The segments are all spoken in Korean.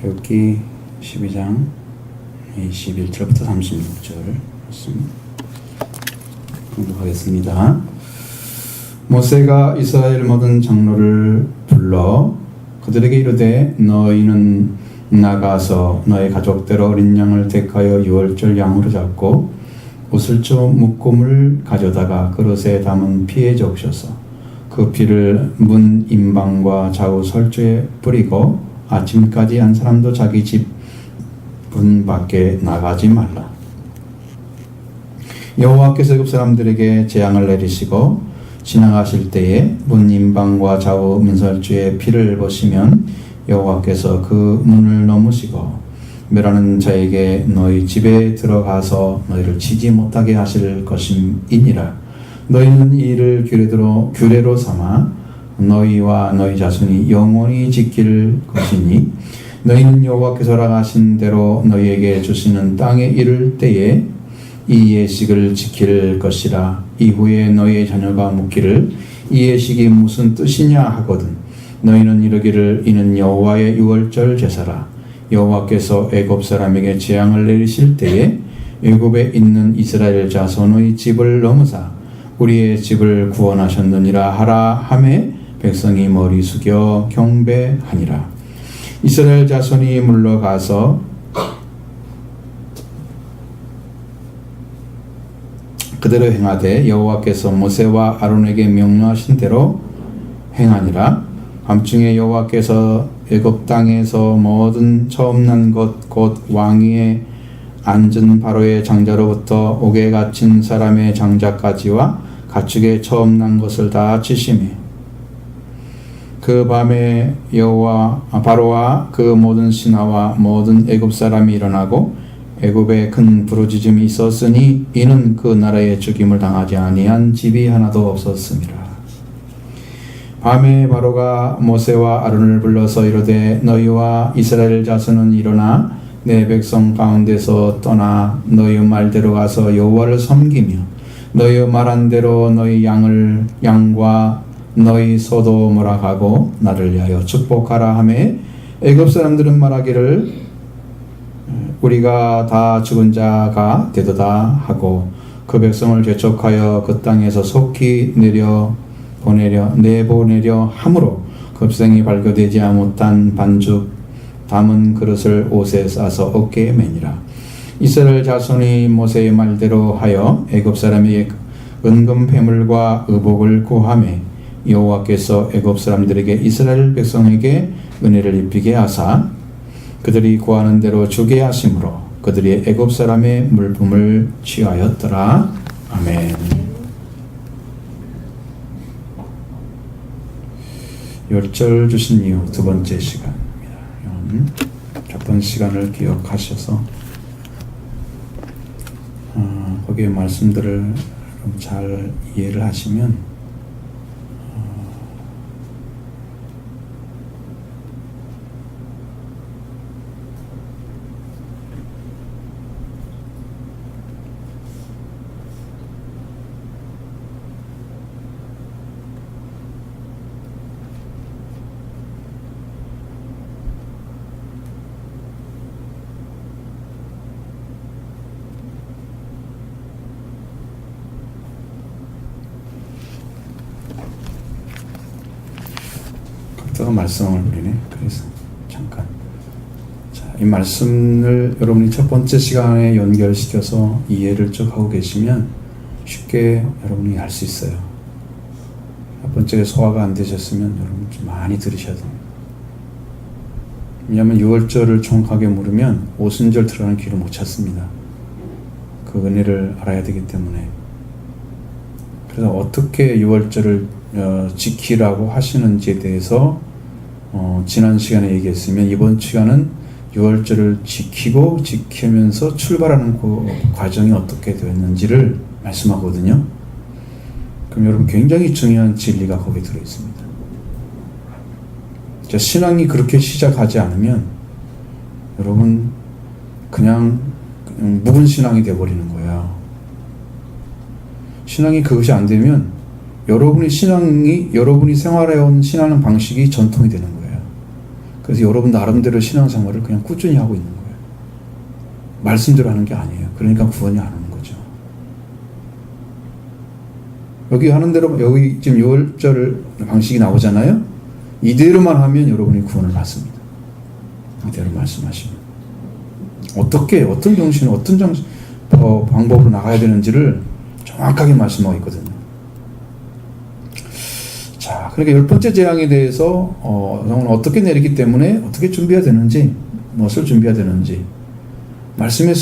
출애굽기 12장 21절부터 36절 말씀 공독하겠습니다. 모세가 이스라엘 모든 장로를 불러 그들에게 이르되 너희는 나가서 너희 가족대로 어린 양을 택하여 유월절 양으로 잡고 우슬초 묶음을 가져다가 그릇에 담은 피에 적셔서 그 피를 문 임방과 좌우 설주에 뿌리고 아침까지 한 사람도 자기 집 문 밖에 나가지 말라. 여호와께서 애굽 사람들에게 재앙을 내리시고 지나가실 때에 문 임방과 좌우 문설주에 피를 보시면 여호와께서 그 문을 넘으시고 멸하는 자에게 너희 집에 들어가서 너희를 치지 못하게 하실 것임이니라. 너희는 이 일을 규례로 삼아 너희와 너희 자손이 영원히 지킬 것이니 너희는 여호와께서 허락하신 대로 너희에게 주시는 땅에 이를 때에 이 예식을 지킬 것이라. 이후에 너희의 자녀가 묻기를 이 예식이 무슨 뜻이냐 하거든 너희는 이르기를 이는 여호와의 유월절 제사라. 여호와께서 애굽 사람에게 재앙을 내리실 때에 애굽에 있는 이스라엘 자손의 집을 넘으사 우리의 집을 구원하셨느니라 하라 하매 백성이 머리 숙여 경배하니라. 이스라엘 자손이 물러가서 그대로 행하되 여호와께서 모세와 아론에게 명령하신 대로 행하니라. 밤중에 여호와께서 애굽 땅에서 모든 처음 난 것 곧 왕위에 앉은 바로의 장자로부터 옥에 갇힌 사람의 장자까지와 가축의 처음 난 것을 다 치심해 그 밤에 바로와 그 모든 신하와 모든 애굽 사람이 일어나고 애굽에 큰 부르짖음이 있었으니 이는 그 나라에 죽임을 당하지 아니한 집이 하나도 없었음이라. 밤에 바로가 모세와 아론을 불러서 이르되 너희와 이스라엘 자손은 일어나 내 백성 가운데서 떠나 너희 말대로 가서 여호와를 섬기며 너희 말한 대로 너희 양과 너희 소도 몰아가고 나를 위하여 축복하라 하매 애굽 사람들은 말하기를 우리가 다 죽은 자가 되도다 하고 그 백성을 재촉하여 그 땅에서 속히 내보내려 함으로 급생이 발교되지 못한 반죽 담은 그릇을 옷에 싸서 어깨에 매니라. 이스라엘 자손이 모세의 말대로 하여 애굽 사람에게 은금 패물과 의복을 구하매 여호와께서 애굽 사람들에게 이스라엘 백성에게 은혜를 입히게 하사 그들이 구하는 대로 주게 하심으로 그들이 애굽 사람의 물품을 취하였더라. 아멘. 유월절 주신 이후 두 번째 시간입니다. 첫 번째 시간을 기억하셔서 거기에 말씀들을 잘 이해를 하시면 말씀을 우리네. 그래서 잠깐 이 말씀을 여러분이 첫 번째 시간에 연결시켜서 이해를 쭉 하고 계시면 쉽게 여러분이 알 수 있어요. 첫 번째가 소화가 안 되셨으면 여러분 좀 많이 들으셔야 됩니다. 왜냐하면 유월절을 정확하게 모르면 오순절 들어가는 길을 못 찾습니다. 그 은혜를 알아야 되기 때문에. 그래서 어떻게 유월절을 지키라고 하시는지에 대해서 지난 시간에 얘기했으면 이번 시간은 유월절을 지키면서 출발하는 그 과정이 어떻게 되었는지를 말씀하거든요. 그럼 여러분 굉장히 중요한 진리가 거기에 들어있습니다. 신앙이 그렇게 시작하지 않으면 여러분 그냥 묵은 신앙이 되어버리는 거예요. 신앙이 그것이 안 되면 여러분이 생활해온 신앙 방식이 전통이 되는 거예요. 그래서 여러분 나름대로 신앙생활을 그냥 꾸준히 하고 있는 거예요. 말씀대로 하는 게 아니에요. 그러니까 구원이 안 오는 거죠. 여기 하는 대로, 여기 지금 6절 방식이 나오잖아요. 이대로만 하면 여러분이 구원을 받습니다. 이대로 말씀하시면. 어떻게, 어떤 정신, 어떤 방법으로 나가야 되는지를 정확하게 말씀하고 있거든요. 자, 그러니까 10번째 재앙에 대해서 성은 어떻게 내리기 때문에 어떻게 준비해야 되는지, 무엇을 준비해야 되는지, 말씀에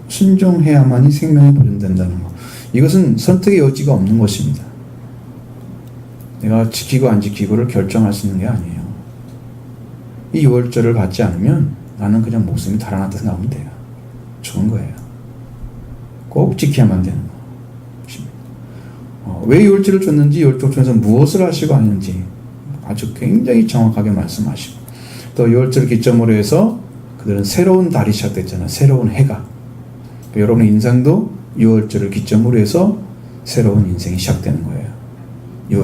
순종해야만이 생명이 보존된다는 것. 이것은 선택의 여지가 없는 것입니다. 내가 지키고 안 지키고를 결정할 수 있는 게 아니에요. 이 6월절을 받지 않으면 나는 그냥 목숨이 달아났다 생각하면 돼요. 죽은 거예요. 꼭 지켜야만 되는 것입니다. 왜 6월절을 줬는지, 6월절 중에서 무엇을 하시고 하는지 아주 굉장히 정확하게 말씀하시고, 또 6월절을 기점으로 해서 그들은 새로운 달이 시작됐잖아요. 새로운 해가. 여러분의 인생도 6월절을 기점으로 해서 새로운 인생이 시작되는 거예요.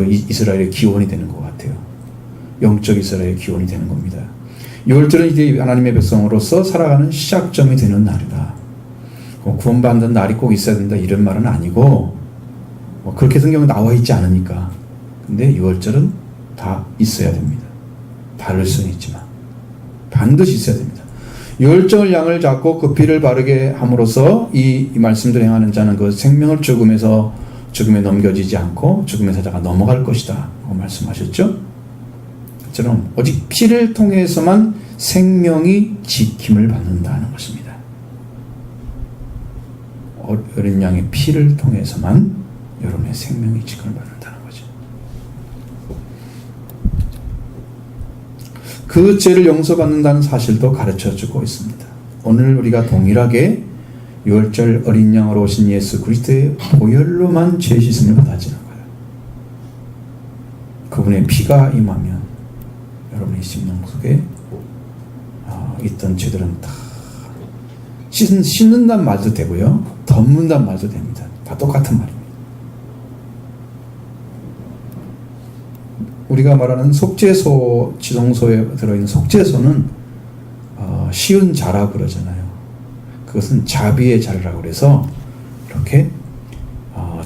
이스라엘의 기원이 되는 것 같아요. 영적 이스라엘의 기원이 되는 겁니다. 6월절은 이제 하나님의 백성으로서 살아가는 시작점이 되는 날이다. 구원받는 날이 꼭 있어야 된다 이런 말은 아니고, 그렇게 성경에 나와 있지 않으니까. 근데 6월절은 다 있어야 됩니다. 다를 수는 있지만 반드시 있어야 됩니다. 6월절 양을 잡고 그 피를 바르게 함으로써 이 말씀들 행하는 자는 그 생명을 죽음에 넘겨지지 않고 죽음의 사자가 넘어갈 것이다 라고 말씀하셨죠. 그처럼 오직 피를 통해서만 생명이 지킴을 받는다는 것입니다. 어린 양의 피를 통해서만 여러분의 생명이 지킴을 받는다는 거죠. 그 죄를 용서받는다는 사실도 가르쳐주고 있습니다. 오늘 우리가 동일하게 6월절 어린 양으로 오신 예수 그리스도의 보혈로만 죄 씻음을 받아지는 거예요. 그분의 피가 임하면 여러분의 심령 속에 있던 죄들은 다 씻는단 말도 되고요, 덮는단 말도 됩니다. 다 똑같은 말입니다. 우리가 말하는 속죄소, 지성소에 들어있는 속죄소는 쉬운 자라고 그러잖아요. 그것은 자비의 자라라고 그래서 이렇게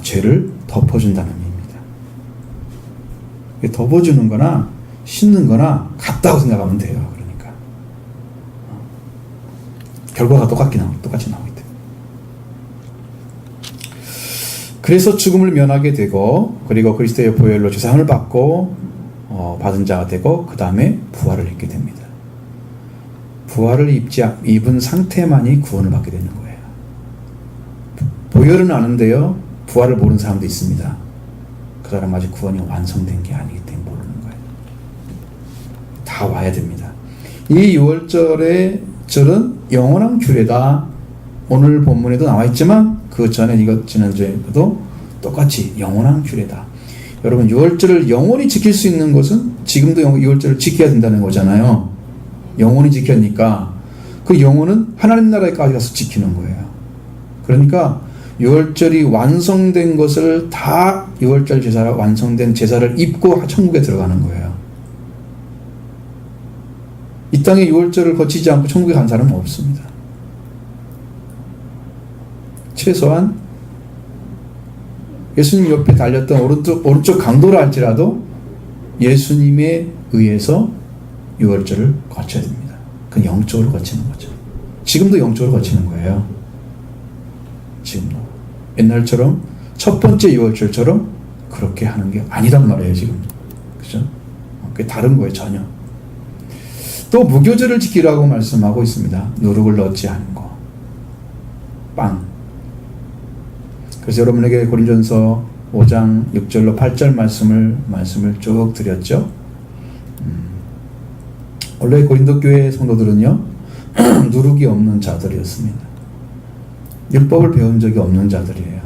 죄를 덮어준다는 의미입니다. 덮어주는 거나 씻는 거나 같다고 생각하면 돼요. 그러니까 결과가 똑같이 나오기 때문에. 그래서 죽음을 면하게 되고, 그리고 그리스도의 보혈로 죄사함을 받고 받은 자가 되고, 그 다음에 부활을 입게 됩니다. 부활을 입은 상태만이 구원을 받게 되는 거예요. 보혈은 아는데요, 부활을 모르는 사람도 있습니다. 그 사람 아직 구원이 완성된 게 아니기 때문에 모르는 거예요. 다 와야 됩니다. 이 6월절의 절은 영원한 규례다. 오늘 본문에도 나와 있지만 그 전에 지난주에도 똑같이 영원한 규례다. 여러분 6월절을 영원히 지킬 수 있는 것은 지금도 6월절을 지켜야 된다는 거잖아요. 영원히 지켰으니까 그 영혼은 하나님 나라에까지 가서 지키는 거예요. 그러니까 6월절이 완성된 것을 다 6월절 제사, 완성된 제사를 입고 천국에 들어가는 거예요. 이 땅에 6월절을 거치지 않고 천국에 간 사람은 없습니다. 최소한 예수님 옆에 달렸던 오른쪽 강도를 할지라도 예수님에 의해서 6월절을 거쳐야 됩니다. 그건 영적으로 거치는 거죠. 지금도 영적으로 거치는 거예요. 지금도. 옛날처럼 첫 번째 6월절처럼 그렇게 하는 게 아니란 말이에요, 지금. 그죠? 그게 다른 거예요, 전혀. 또 무교절을 지키라고 말씀하고 있습니다. 누룩을 넣지 않은 거. 빵. 그래서 여러분에게 고린전서 5장 6절로 8절 말씀을 쭉 드렸죠. 원래 고린도 교회 성도들은요, 누룩이 없는 자들이었습니다. 율법을 배운 적이 없는 자들이에요.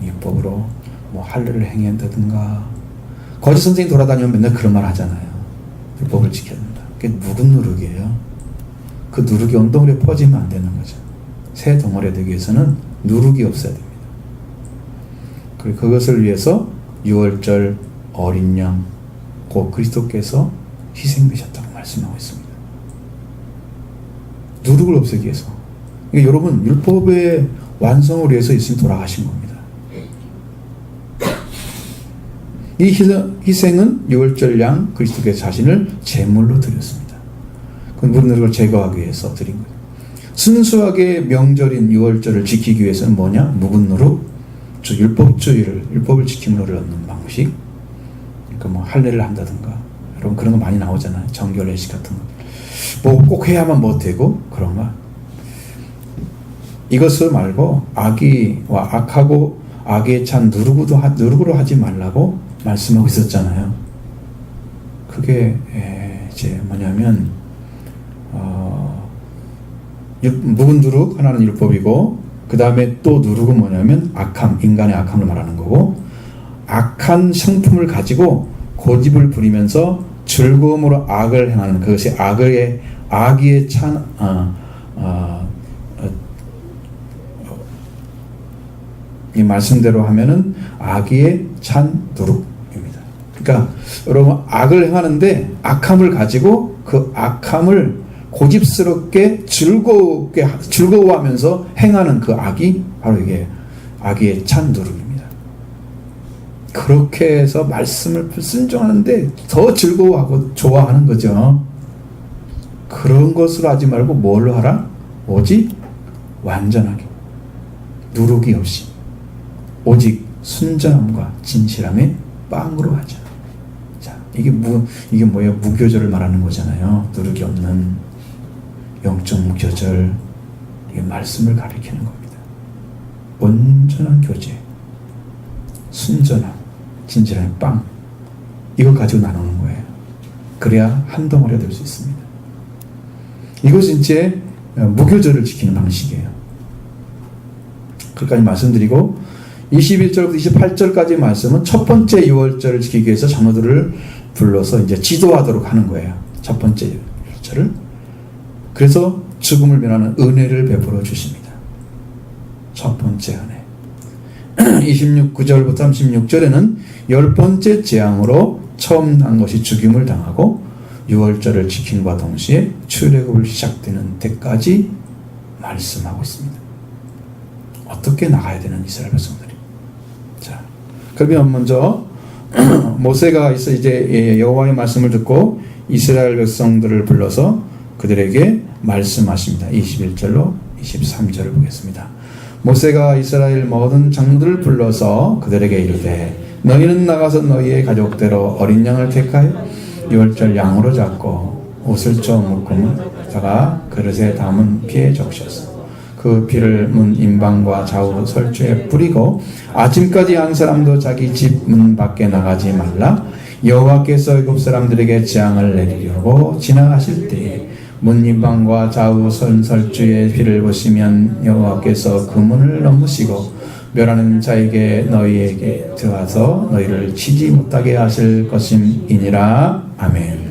율법으로 뭐 할례를 행한다든가, 거짓 선생이 돌아다니면 맨날 그런 말 하잖아요. 율법을 지켜야 된다. 그게 묵은 누룩이에요. 그 누룩이 온 덩어리에 퍼지면 안 되는 거죠. 새 덩어리가 되기 위해서는 누룩이 없어야 됩니다. 그리고 그것을 위해서 6월절 어린 양, 곧 그리스도께서 희생되셨다고 말씀합니다. 말씀하고 있습니다. 누룩을 없애기 위해서. 그러니까 여러분, 율법의 완성을 위해서 예수님이 돌아가신 겁니다. 이 희생은 유월절 양 그리스도께서 자신을 제물로 드렸습니다. 그 누룩을 제거하기 위해서 드린 거예요. 순수하게 명절인 유월절을 지키기 위해서는 뭐냐? 묵은 누룩, 율법을 지킴으로 얻는 방식. 그러니까 뭐 할례를 한다든가, 여러분 그런 거 많이 나오잖아요. 정결 예식 같은 거. 뭐 꼭 해야만 뭐 되고 그런 거. 이것을 말고 악이와 악하고 악에 찬 누룩으로 하지 말라고 말씀하고 있었잖아요. 그게 이제 뭐냐면 묵은 누룩 하나는 율법이고, 그 다음에 또 누룩은 뭐냐면 악함, 인간의 악함을 말하는 거고, 악한 성품을 가지고 고집을 부리면서 즐거움으로 악을 행하는, 그것이 악에 찬 이 말씀대로 하면은 악에 찬 누룩입니다. 그러니까 여러분, 악을 행하는데 악함을 가지고 그 악함을 고집스럽게 즐거워하면서 행하는 그 악이 바로 이게 악에 찬 누룩입니다. 그렇게 해서 말씀을 순종하는데 더 즐거워하고 좋아하는 거죠. 그런 것으로 하지 말고 뭘로 하라? 오직 완전하게, 누룩이 없이 오직 순전함과 진실함의 빵으로 하자. 자, 이게 뭐예요? 무교절을 말하는 거잖아요. 누룩이 없는 영적 무교절. 이게 말씀을 가리키는 겁니다. 온전한 교제, 순전함, 진실함의 빵, 이걸 가지고 나누는 거예요. 그래야 한 덩어리가 될 수 있습니다. 이것이 이제 무교절을 지키는 방식이에요. 그까지 말씀드리고, 21절부터 28절까지 말씀은 첫 번째 유월절을 지키기 위해서 장로들을 불러서 이제 지도하도록 하는 거예요. 첫 번째 유월절을. 그래서 죽음을 면하는 은혜를 베풀어 주십니다. 첫 번째 은혜. 9절부터 36절에는 10번째 재앙으로 처음 난 것이 죽임을 당하고 유월절을 지킴과 동시에 출애굽을 시작되는 때까지 말씀하고 있습니다. 어떻게 나가야 되는 이스라엘 백성들이. 자, 그러면 먼저 모세가 이제 여호와의 말씀을 듣고 이스라엘 백성들을 불러서 그들에게 말씀하십니다. 21절로 23절을 보겠습니다. 모세가 이스라엘 모든 장로들을 불러서 그들에게 이르되, 너희는 나가서 너희의 가족대로 어린 양을 택하여 유월절 양으로 잡고 옷을 쪄 묶음다가 그릇에 담은 피에 적셔서 그 피를 문 임방과 좌우 설주에 뿌리고 아침까지 한 사람도 자기 집 문 밖에 나가지 말라. 여호와께서 애굽 사람들에게 재앙을 내리려고 지나가실 때에 문 임방과 좌우 설주의 피를 보시면 여호와께서 그 문을 넘으시고 멸하는 자에게 너희에게 들어와서 너희를 치지 못하게 하실 것임이니라. 아멘.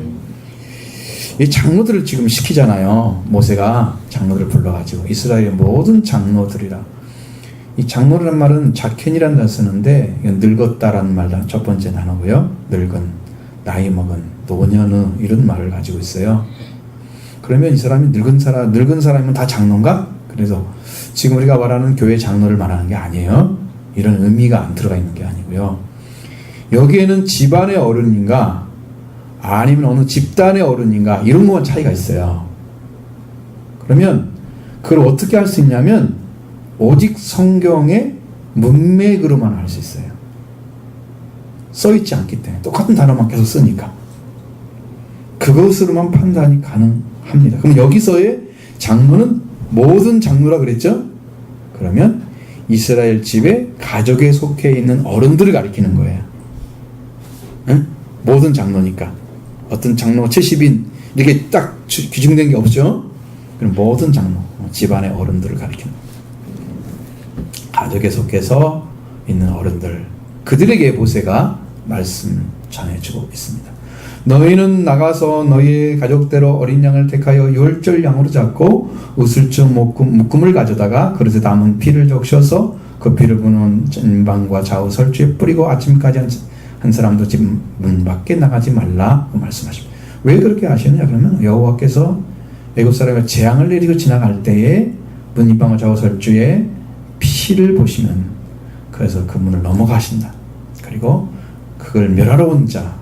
이 장로들을 지금 시키잖아요. 모세가 장로들을 불러가지고 이스라엘의 모든 장로들이라. 이 장로라는 말은 자켄이라는 단어 쓰는데 늙었다라는 말도 첫 번째 단어고요. 늙은, 나이 먹은, 노년의 이런 말을 가지고 있어요. 그러면 이 사람이 늙은 사람이면 다 장로인가? 그래서 지금 우리가 말하는 교회 장로를 말하는 게 아니에요. 이런 의미가 안 들어가 있는 게 아니고요. 여기에는 집안의 어른인가 아니면 어느 집단의 어른인가 이런 것만 차이가 있어요. 그러면 그걸 어떻게 할 수 있냐면 오직 성경의 문맥으로만 할 수 있어요. 써있지 않기 때문에 똑같은 단어만 계속 쓰니까 그것으로만 판단이 가능합니다. 그럼 여기서의 장로는 모든 장로라 그랬죠? 그러면 이스라엘 집의 가족에 속해 있는 어른들을 가리키는 거예요. 응? 모든 장로니까 어떤 장로 70인 이렇게 딱 규정된 게 없죠? 그럼 모든 장로, 집안의 어른들을 가리키는 거예요. 가족에 속해서 있는 어른들, 그들에게 모세가 말씀 전해주고 있습니다. 너희는 나가서 너희의 가족대로 어린 양을 택하여 유월절 양으로 잡고 우슬주 묶음을 가져다가 그릇에 담은 피를 적셔서 그 피를 부는 전방과 좌우 설주에 뿌리고 아침까지 한 사람도 집 문 밖에 나가지 말라 말씀하십니다. 왜 그렇게 하시느냐 그러면 여호와께서 애굽 사람의 재앙을 내리고 지나갈 때에 문 임방과 좌우 설주에 피를 보시면 그래서 그 문을 넘어가신다. 그리고 그걸 멸하러 온 자,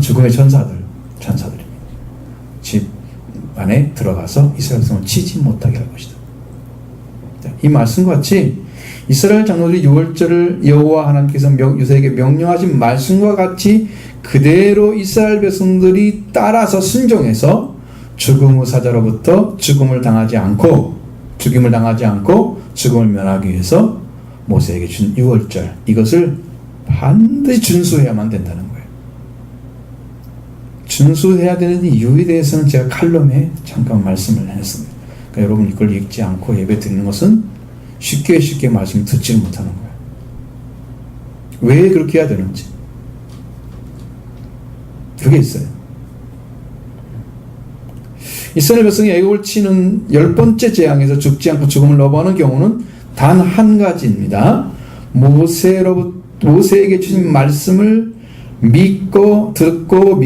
죽음의 천사들입니다. 집 안에 들어가서 이스라엘 백성을 치지 못하게 할 것이다. 이 말씀과 같이 이스라엘 장로들이 유월절을 여호와 하나님께서 모세에게 명령하신 말씀과 같이 그대로 이스라엘 백성들이 따라서 순종해서 죽음의 사자로부터 죽임을 당하지 않고 죽음을 면하기 위해서 모세에게 준 유월절, 이것을 반드시 준수해야만 된다는 거예요. 준수해야 되는 이유에 대해서는 제가 칼럼에 잠깐 말씀을 했습니다. 그러니까 여러분 이걸 읽지 않고 예배 드리는 것은 쉽게 말씀을 듣지를 못하는 거예요. 왜 그렇게 해야 되는지 그게 있어요. 이스라엘 백성이 애굽을 치는 10번째 재앙에서 죽지 않고 죽음을 넘어가는 경우는 단 한 가지입니다. 모세에게 주신 말씀을 믿고 듣고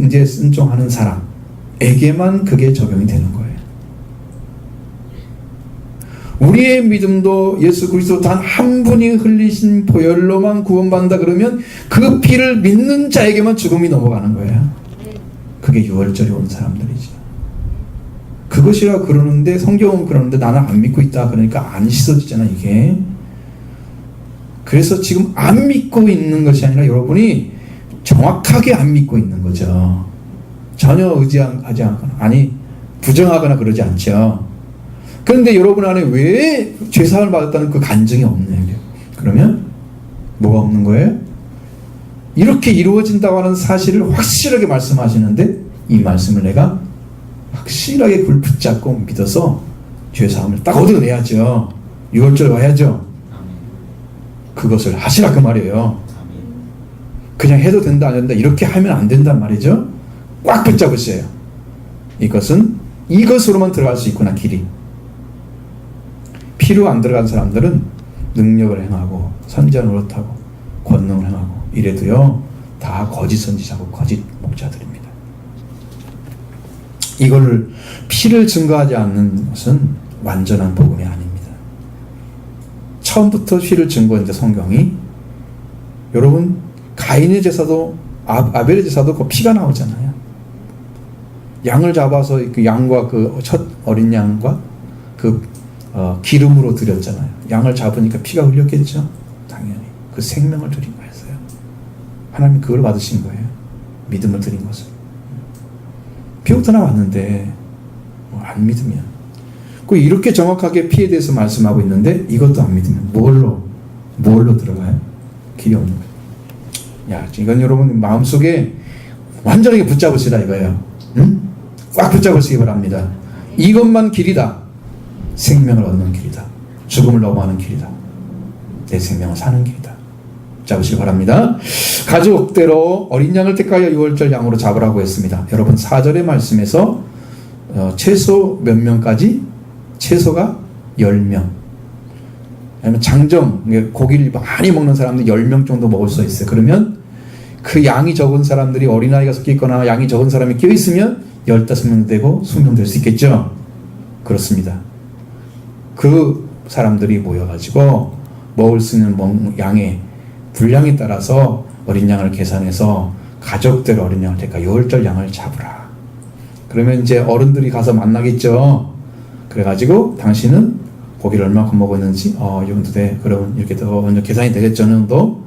이제 순종하는 사람에게만 그게 적용이 되는 거예요. 우리의 믿음도 예수 그리스도 단 한 분이 흘리신 보혈로만 구원받는다 그러면 그 피를 믿는 자에게만 죽음이 넘어가는 거예요. 그게 유월절이 온 사람들이죠. 그것이라 그러는데 성경은 그러는데 나는 안 믿고 있다 그러니까 안 씻어지잖아 이게. 그래서 지금 안 믿고 있는 것이 아니라 여러분이 정확하게 안 믿고 있는 거죠. 전혀 의지하지 않거나 아니 부정하거나 그러지 않죠. 그런데 여러분 안에 왜 죄사함을 받았다는 그 간증이 없느냐. 그러면 뭐가 없는 거예요? 이렇게 이루어진다고 하는 사실을 확실하게 말씀하시는데 이 말씀을 내가 확실하게 그걸 붙잡고 믿어서 죄사함을 딱 얻어내야죠. 6월절 와야죠. 그것을 하시라 그 말이에요. 그냥 해도 된다 안 된다 이렇게 하면 안 된단 말이죠. 꽉 붙잡으세요. 이것으로만 들어갈 수 있구나 길이. 피로 안 들어간 사람들은 능력을 행하고 선지자 노릇하고 권능을 행하고 이래도요 다 거짓 선지자고 거짓 목자들입니다. 이걸 피를 증거하지 않는 것은 완전한 복음이 아닙니다. 처음부터 피를 증거했는데 성경이 여러분 가인의 제사도 아벨의 제사도 그 피가 나오잖아요. 양을 잡아서 그 양과 그 첫 어린 양과 기름으로 드렸잖아요. 양을 잡으니까 피가 흘렸겠죠. 당연히 그 생명을 드린 거였어요. 하나님 그걸 받으신 거예요. 믿음을 드린 것을. 피부터 나왔는데 안 믿으면 이렇게 정확하게 피에 대해서 말씀하고 있는데 이것도 안 믿으면 뭘로 들어가요? 길이 없는 거예요. 이건 여러분 마음속에 완전하게 붙잡으시라 이거예요. 응? 꽉 붙잡으시기 바랍니다. 이것만 길이다. 생명을 얻는 길이다. 죽음을 넘어가는 길이다. 내 생명을 사는 길이다. 잡으시기 바랍니다. 가족대로 어린 양을 택하여 유월절 양으로 잡으라고 했습니다. 여러분 4절의 말씀에서 최소 몇 명까지? 최소가 10명. 아니면 장정, 고기를 많이 먹는 사람들 10명 정도 먹을 수 있어요. 그러면 그 양이 적은 사람들이 어린아이가 섞여 있거나 양이 적은 사람이 껴 있으면 15명 되고 20명 될 수 있겠죠. 그렇습니다. 그 사람들이 모여가지고 먹을 수 있는 양의 분량에 따라서 어린 양을 계산해서 가족대로 어린 양을 택하 유월절 양을 잡으라. 그러면 이제 어른들이 가서 만나겠죠. 그래가지고 당신은 고기를 얼마큼 먹었는지 이 정도 돼. 그러면 이렇게 더 먼저 계산이 되겠죠. 어느 정도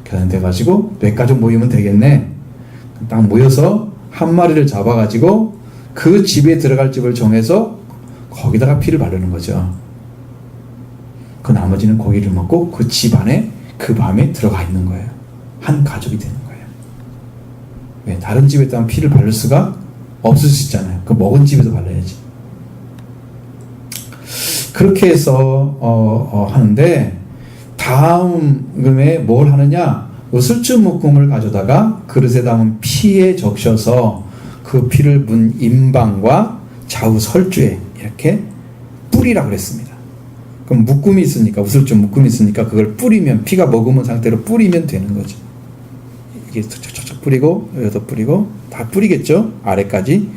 계산이 돼가지고 몇 가족 모이면 되겠네. 딱 모여서 한 마리를 잡아가지고 그 집에 들어갈 집을 정해서 거기다가 피를 바르는 거죠. 그 나머지는 고기를 먹고 그 집 안에 그 밤에 들어가 있는 거예요. 한 가족이 되는 거예요. 왜? 다른 집에다가 피를 바를 수가 없을 수 있잖아요. 그 먹은 집에서 발라야지. 그렇게 해서 하는데 다음에 뭘 하느냐? 으슬주 묶음을 가져다가 그릇에 담은 피에 적셔서 그 피를 문 임방과 좌우 설주에 이렇게 뿌리라 그랬습니다. 그럼 묶음이 있으니까 으슬주 묶음이 있으니까 그걸 뿌리면 피가 머금은 상태로 뿌리면 되는 거죠. 이게 척척척 뿌리고 여기도 뿌리고 다 뿌리겠죠. 아래까지.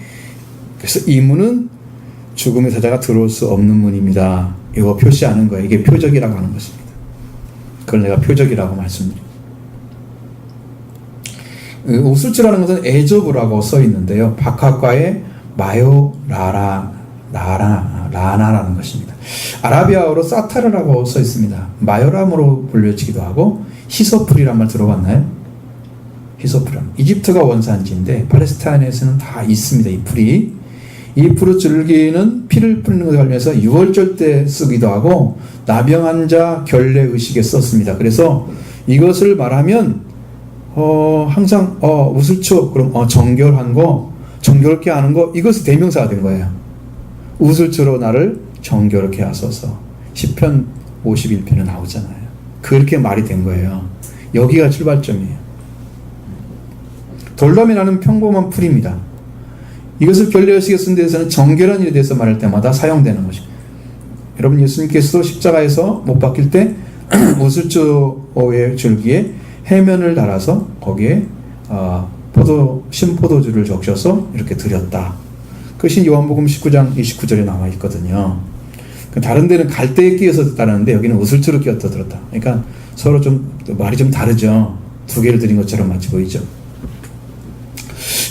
그래서 이 문은 죽음의 사자가 들어올 수 없는 문입니다. 이거 표시하는 거예요. 이게 표적이라고 하는 것입니다. 그걸 내가 표적이라고 말씀드립니다. 우슬초라는 것은 에조브라고 써 있는데요. 박학과의 라나라는 것입니다. 아라비아어로 사타르라고 써 있습니다. 마요람으로 불려지기도 하고 히소풀이란 말 들어봤나요? 히소풀은 이집트가 원산지인데 팔레스타인에서는 다 있습니다. 이 풀이. 이 푸르 줄기는 피를 뿌리는 것에 관련해서 유월절 때 쓰기도 하고 나병 자 결례 의식에 썼습니다. 그래서 이것을 말하면 항상 우슬초 그럼 정결한 거 정결케 하는 거 이것이 대명사가 된 거예요. 우슬초로 나를 정결케 하소서. 시편 51편에 나오잖아요. 그렇게 말이 된 거예요. 여기가 출발점이에요. 돌담이라는 평범한 풀입니다. 이것을 결례의식에 쓴 데에서는 정결한 일에 대해서 말할 때마다 사용되는 것입니다. 여러분 예수님께서도 십자가에서 못 박힐 때 우슬초의 줄기에 해면을 달아서 거기에 신포도주를 적셔서 이렇게 드렸다. 그것이 요한복음 19장 29절에 나와 있거든요. 다른 데는 갈대에 끼어서 따르는데 여기는 우슬초로 끼어서 들었다. 그러니까 서로 좀 말이 좀 다르죠. 두 개를 드린 것처럼 마치 보이죠.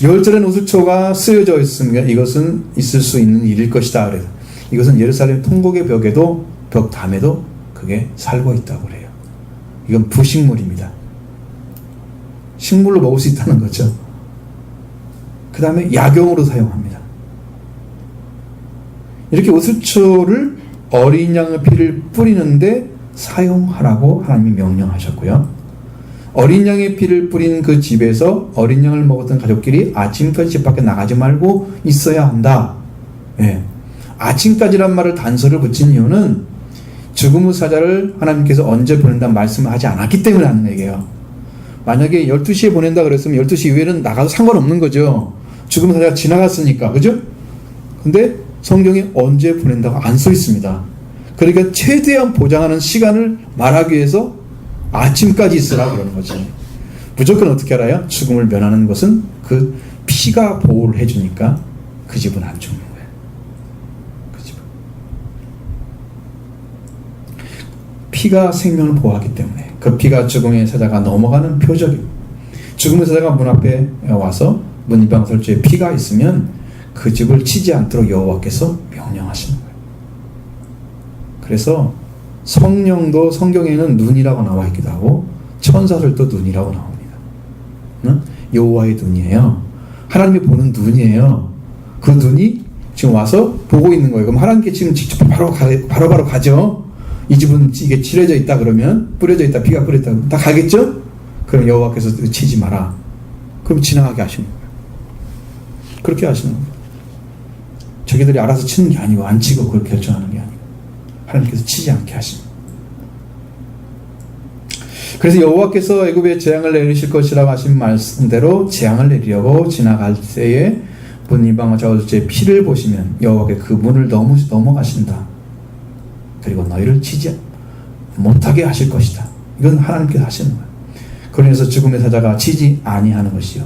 유월절엔 우슬초가 쓰여져 있습니다. 이것은 있을 수 있는 일일 것이다. 그래서 이것은 예루살렘 통곡의 벽 담에도 그게 살고 있다고 그래요. 이건 부식물입니다. 식물로 먹을 수 있다는 거죠. 그 다음에 약용으로 사용합니다. 이렇게 우슬초를 어린 양의 피를 뿌리는데 사용하라고 하나님이 명령하셨고요. 어린 양의 피를 뿌린 그 집에서 어린 양을 먹었던 가족끼리 아침까지 집 밖에 나가지 말고 있어야 한다. 예. 아침까지란 말을 단서를 붙인 이유는 죽음의 사자를 하나님께서 언제 보낸다는 말씀을 하지 않았기 때문에 하는 얘기예요. 만약에 12시에 보낸다 그랬으면 12시 이후에는 나가도 상관없는 거죠. 죽음의 사자가 지나갔으니까. 그죠? 근데 성경에 언제 보낸다고 안 써 있습니다. 그러니까 최대한 보장하는 시간을 말하기 위해서 아침까지 있으라 그러는 거지. 무조건 어떻게 알아요? 죽음을 면하는 것은 그 피가 보호를 해주니까 그 집은 안 죽는 거예요. 그 집은. 피가 생명을 보호하기 때문에 그 피가 죽음의 사자가 넘어가는 표적입니다. 죽음의 사자가 문 앞에 와서 문이방설주에 피가 있으면 그 집을 치지 않도록 여호와께서 명령하시는 거예요. 그래서 성령도 성경에는 눈이라고 나와 있기도 하고 천사들도 눈이라고 나옵니다. 여호와의 눈이에요. 하나님이 보는 눈이에요. 그 눈이 지금 와서 보고 있는 거예요. 그럼 하나님께 지금 직접 바로 가죠. 이 집은 이게 칠해져 있다 그러면 뿌려져 있다 피가 뿌렸다 다 가겠죠? 그럼 여호와께서 치지 마라. 그럼 지나가게 하시는 거예요. 그렇게 하시는 거예요. 자기들이 알아서 치는 게 아니고 안 치고 그걸 결정하는 게 아니고 하나님께서 치지 않게 하십니다. 그래서 여호와께서 애굽에 재앙을 내리실 것이라고 하신 말씀대로 재앙을 내리려고 지나갈 때에 문 이방과 좌우의 피를 보시면 여호와께 그 문을 넘어가신다. 그리고 너희를 치지 못하게 하실 것이다. 이건 하나님께서 하시는 거예요. 그러면서 죽음의 사자가 치지 아니하는 것이요.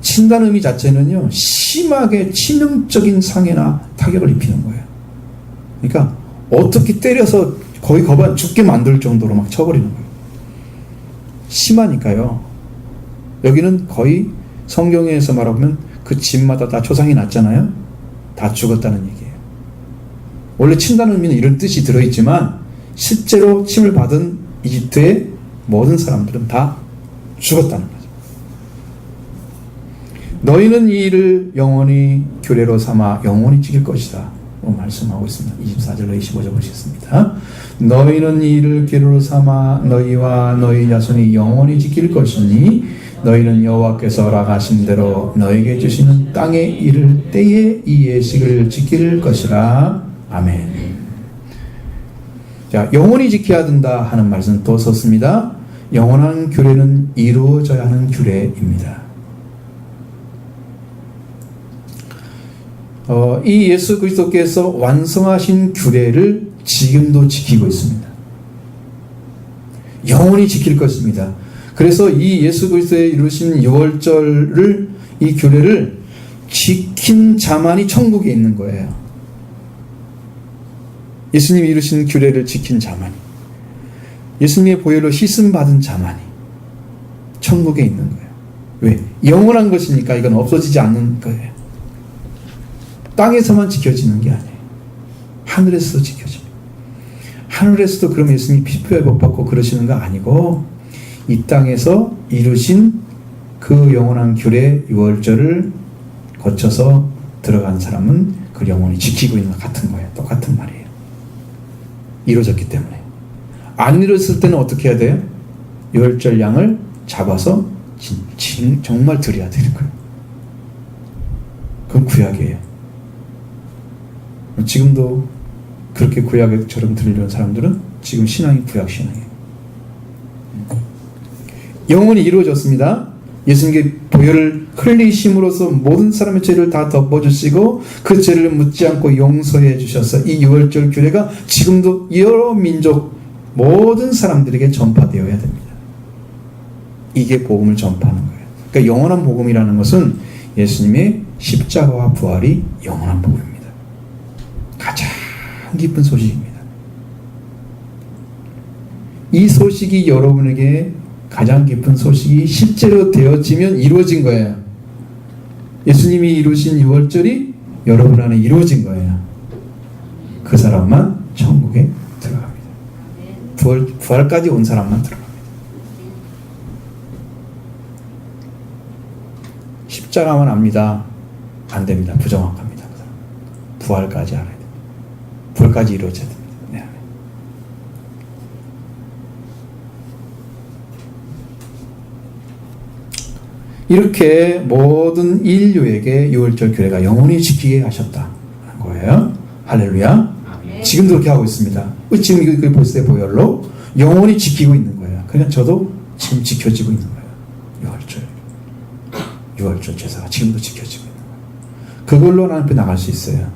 친다는 의미 자체는요, 심하게 치명적인 상해나 타격을 입히는 거예요. 그러니까 어떻게 때려서 거의 죽게 만들 정도로 막 쳐버리는 거예요. 심하니까요. 여기는 거의 성경에서 말하면 그 집마다 다 초상이 났잖아요. 다 죽었다는 얘기예요. 원래 친다는 의미는 이런 뜻이 들어있지만 실제로 침을 받은 이집트의 모든 사람들은 다 죽었다는 거죠. 너희는 이 일을 영원히 규례로 삼아 영원히 지킬 것이다. 말씀하고 있습니다. 24절로 25절 보시겠습니다. 너희는 이 일을 규례로 삼아 너희와 너희 자손이 영원히 지킬 것이니 너희는 여호와께서 허락하신 대로 너희에게 주시는 땅에 이를 때에 이 예식을 지킬 것이라. 아멘. 자, 영원히 지켜야 된다 하는 말씀 또 썼습니다. 영원한 규례는 이루어져야 하는 규례입니다. 이 예수 그리스도께서 완성하신 규례를 지금도 지키고 있습니다. 영원히 지킬 것입니다. 그래서 이 예수 그리스도의 이루신 유월절을 이 규례를 지킨 자만이 천국에 있는 거예요. 예수님이 이루신 규례를 지킨 자만이, 예수님의 보혈로 씻음받은 자만이 천국에 있는 거예요. 왜? 영원한 것이니까 이건 없어지지 않는 거예요. 땅에서만 지켜지는 게 아니에요. 하늘에서도 지켜집니다. 하늘에서도 그럼 예수님이 피부회복 받고 그러시는 거 아니고 이 땅에서 이루신 그 영원한 규례 유월절을 거쳐서 들어간 사람은 그 영원히 지키고 있는 것 같은 거예요. 똑같은 말이에요. 이루어졌기 때문에. 안 이루어졌을 때는 어떻게 해야 돼요? 유월절 양을 잡아서 정말 드려야 되는 거예요. 그건 구약이에요. 지금도 그렇게 구약처럼 들리는 사람들은 지금 신앙이 구약 신앙이에요. 영원히 이루어졌습니다. 예수님께 보혈을 흘리심으로써 모든 사람의 죄를 다 덮어주시고 그 죄를 묻지 않고 용서해 주셔서 이 유월절 규례가 지금도 여러 민족 모든 사람들에게 전파되어야 됩니다. 이게 복음을 전파하는 거예요. 그러니까 영원한 복음이라는 것은 예수님의 십자가와 부활이 영원한 복음입니다. 가장 기쁜 소식입니다. 이 소식이 여러분에게 가장 기쁜 소식이 실제로 되어지면 이루어진 거예요. 예수님이 이루신 유월절이 여러분 안에 이루어진 거예요. 그 사람만 천국에 들어갑니다. 부활까지 온 사람만 들어갑니다. 십자가만 압니다. 안 됩니다. 부정확합니다. 그 사람. 부활까지 알아야 됩니다. 부활까지 이루어져야 됩니다. 네. 이렇게 모든 인류에게 유월절 규례가 영원히 지키게 하셨다는 거예요. 할렐루야. 지금도 그렇게 하고 있습니다. 지금 이거 보세요. 보혈로 영원히 지키고 있는 거예요. 그냥 저도 지금 지켜지고 있는 거예요. 유월절 제사가 지금도 지켜지고 있는 거예요. 그걸로 하나님 앞에 나갈 수 있어요.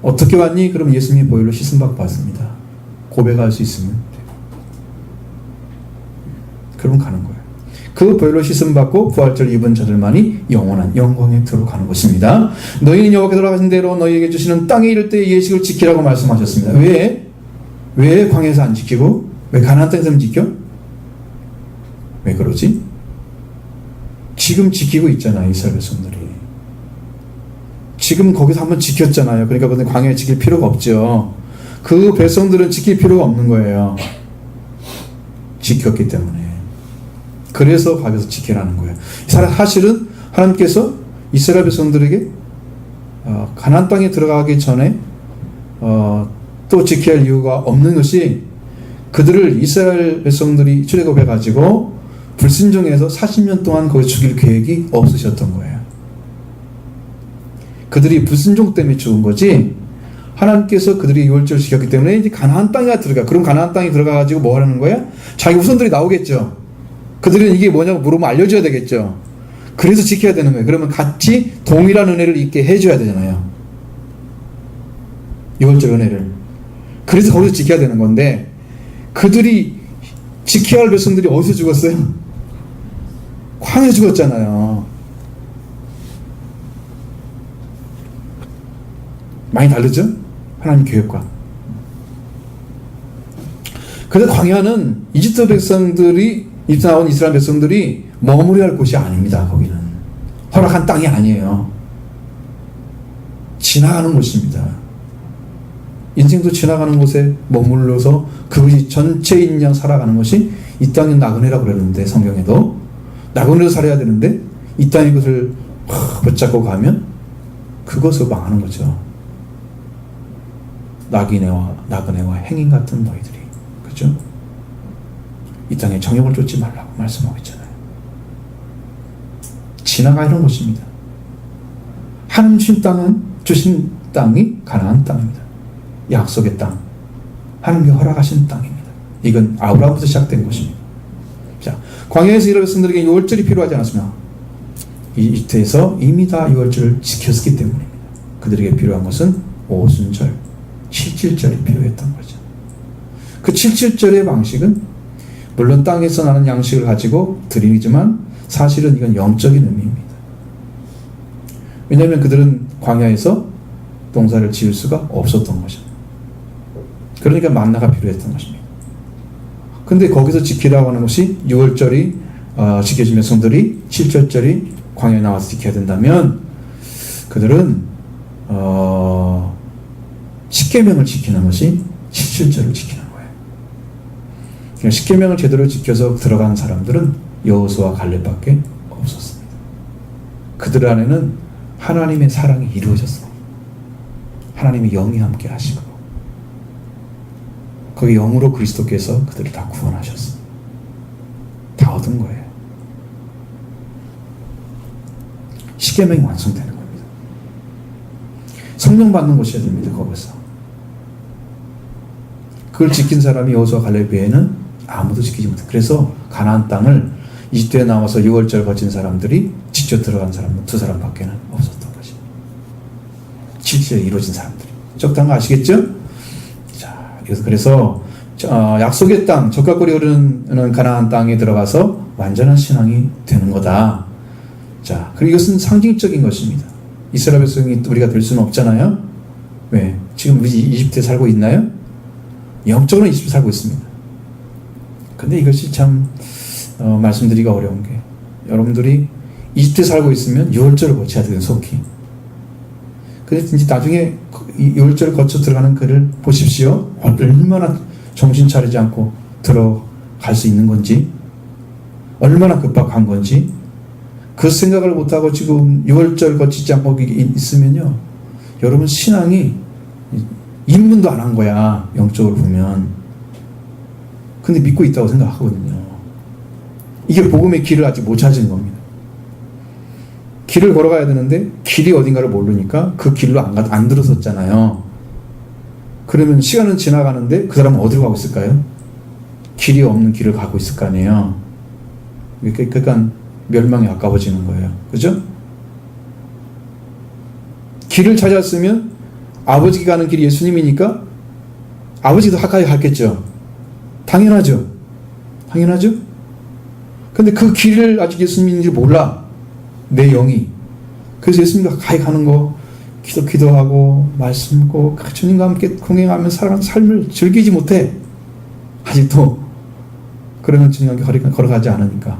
어떻게 왔니? 그럼 예수님이 보혈로 씻음받고 왔습니다. 고백할 수 있으면 돼요. 그러면 가는 거예요. 그 보혈로 씻음받고 부활절 입은 자들만이 영원한 영광에 들어가는 것입니다. 너희는 여호와께서 돌아가신 대로 너희에게 주시는 땅에 이를 때 예식을 지키라고 말씀하셨습니다. 왜 광야에서 안 지키고 왜 가나안 땅에서만 지켜? 왜 그러지? 지금 지키고 있잖아요. 이스라엘 백성들이. 지금 거기서 한번 지켰잖아요. 그러니까 근데 광야에 지킬 필요가 없죠. 그 백성들은 지킬 필요가 없는 거예요. 지켰기 때문에. 그래서 가서 지키라는 거예요. 사실은 하나님께서 이스라엘 백성들에게 가나안 땅에 들어가기 전에 또 지켜야 할 이유가 없는 것이 그들을 이스라엘 백성들이 출애굽해가지고 불순종해서 40년 동안 거기 죽일 계획이 없으셨던 거예요. 그들이 불순종 때문에 죽은 거지 하나님께서 그들이 유월절을 지켰기 때문에 이제 가나안 땅에 들어가. 그럼 가나안 땅에 들어가가지고 뭐 하는 거야? 자기 후손들이 나오겠죠. 그들은 이게 뭐냐고 물으면 알려줘야 되겠죠. 그래서 지켜야 되는 거예요. 그러면 같이 동일한 은혜를 있게 해줘야 되잖아요. 유월절 은혜를. 그래서 거기서 지켜야 되는 건데 그들이 지켜야 할 백성들이 어디서 죽었어요? 광야에 죽었잖아요. 많이 다르죠? 하나님 계획과. 그래서 광야는 이집트 백성들이 이집트 나온 이스라엘 백성들이 머무려야 할 곳이 아닙니다. 거기는 허락한 땅이 아니에요. 지나가는 곳입니다. 인생도 지나가는 곳에 머물러서 그것이 전체인 양 살아가는 것이 이 땅은 나그네라고 그랬는데 성경에도 나그네로 살아야 되는데 이 땅의 것을 붙잡고 가면 그것을 망하는 거죠. 나그네와 행인 같은 너희들이. 그렇죠? 이 땅에 정욕을 쫓지 말라고 말씀하고 있잖아요. 지나가는 곳입니다. 하나님 주신 땅이 가나안 땅입니다. 약속의 땅. 하나님께 허락하신 땅입니다. 이건 아브라함부터 시작된 곳입니다. 자, 광야에서 이스라엘 백성들에게 유월절이 필요하지 않았으며 이집트에서 이미 다 유월절을 지켰기 때문입니다. 그들에게 필요한 것은 오순절, 칠칠절이 필요했던 거죠. 그 칠칠절의 방식은 물론 땅에서 나는 양식을 가지고 드리지만 사실은 이건 영적인 의미입니다. 왜냐하면 그들은 광야에서 농사를 지을 수가 없었던 거죠. 그러니까 만나가 필요했던 것입니다. 근데 거기서 지키라고 하는 것이 6월절이 지켜지면 성들이 7절절이 광야에 나와서 지켜야 된다면 그들은 10계명을 지키는 것이 7절절을 지키는 거예요. 그러니까 10계명을 제대로 지켜서 들어간 사람들은 여호수아와 갈렙밖에 없었습니다. 그들 안에는 하나님의 사랑이 이루어졌어요. 하나님의 영이 함께 하시고 그 영으로 그리스도께서 그들을 다 구원하셨어요. 다 얻은 거예요. 십계명이 완성되는 겁니다. 성령 받는 곳이어야 됩니다. 거기서 그걸 지킨 사람이 여호수아 갈렙 외에는 아무도 지키지 못해요. 그래서 가나안 땅을 이집트에 나와서 6월절 거친 사람들이 직접 들어간 사람은 2사람밖에 없었던 것입니다. 실제로 이루어진 사람들이. 적당한 거 아시겠죠? 자, 그래서 약속의 땅, 적각골이 흐르는 가나안 땅에 들어가서 완전한 신앙이 되는 거다. 자, 그리고 이것은 상징적인 것입니다. 이스라엘 백성이 우리가 될 수는 없잖아요. 왜? 지금 이집트에 살고 있나요? 영적으로는 이집트에 살고 있습니다. 근데 이것이 참 말씀드리기가 어려운 게 여러분들이 이집트에 살고 있으면 6월절을 거쳐야 되는 속히. 근데 이제 나중에 6월절을 거쳐 들어가는 글을 보십시오. 얼마나 정신 차리지 않고 들어갈 수 있는 건지, 얼마나 급박한 건지, 그 생각을 못하고 지금 6월절 거치지 않고 있으면요, 여러분 신앙이 입문도 안 한 거야, 영적으로 보면. 근데 믿고 있다고 생각하거든요. 이게 복음의 길을 아직 못 찾은 겁니다. 길을 걸어가야 되는데 길이 어딘가를 모르니까 그 길로 안 들어섰잖아요. 그러면 시간은 지나가는데 그 사람은 어디로 가고 있을까요? 길이 없는 길을 가고 있을 거 아니에요. 그러니까 멸망에 가까워지는 거예요. 그죠? 길을 찾았으면 아버지가 가는 길이 예수님이니까 아버지도 가까이 갔겠죠. 당연하죠. 당연하죠? 근데 그 길을 아직 예수님인지 몰라. 내 영이. 그래서 예수님과 가까이 가는 거, 기도하고 말씀하고 주님과 함께 공행하며 살아가는 삶을 즐기지 못해. 아직도. 그러면 주님과 함께 걸어가지 않으니까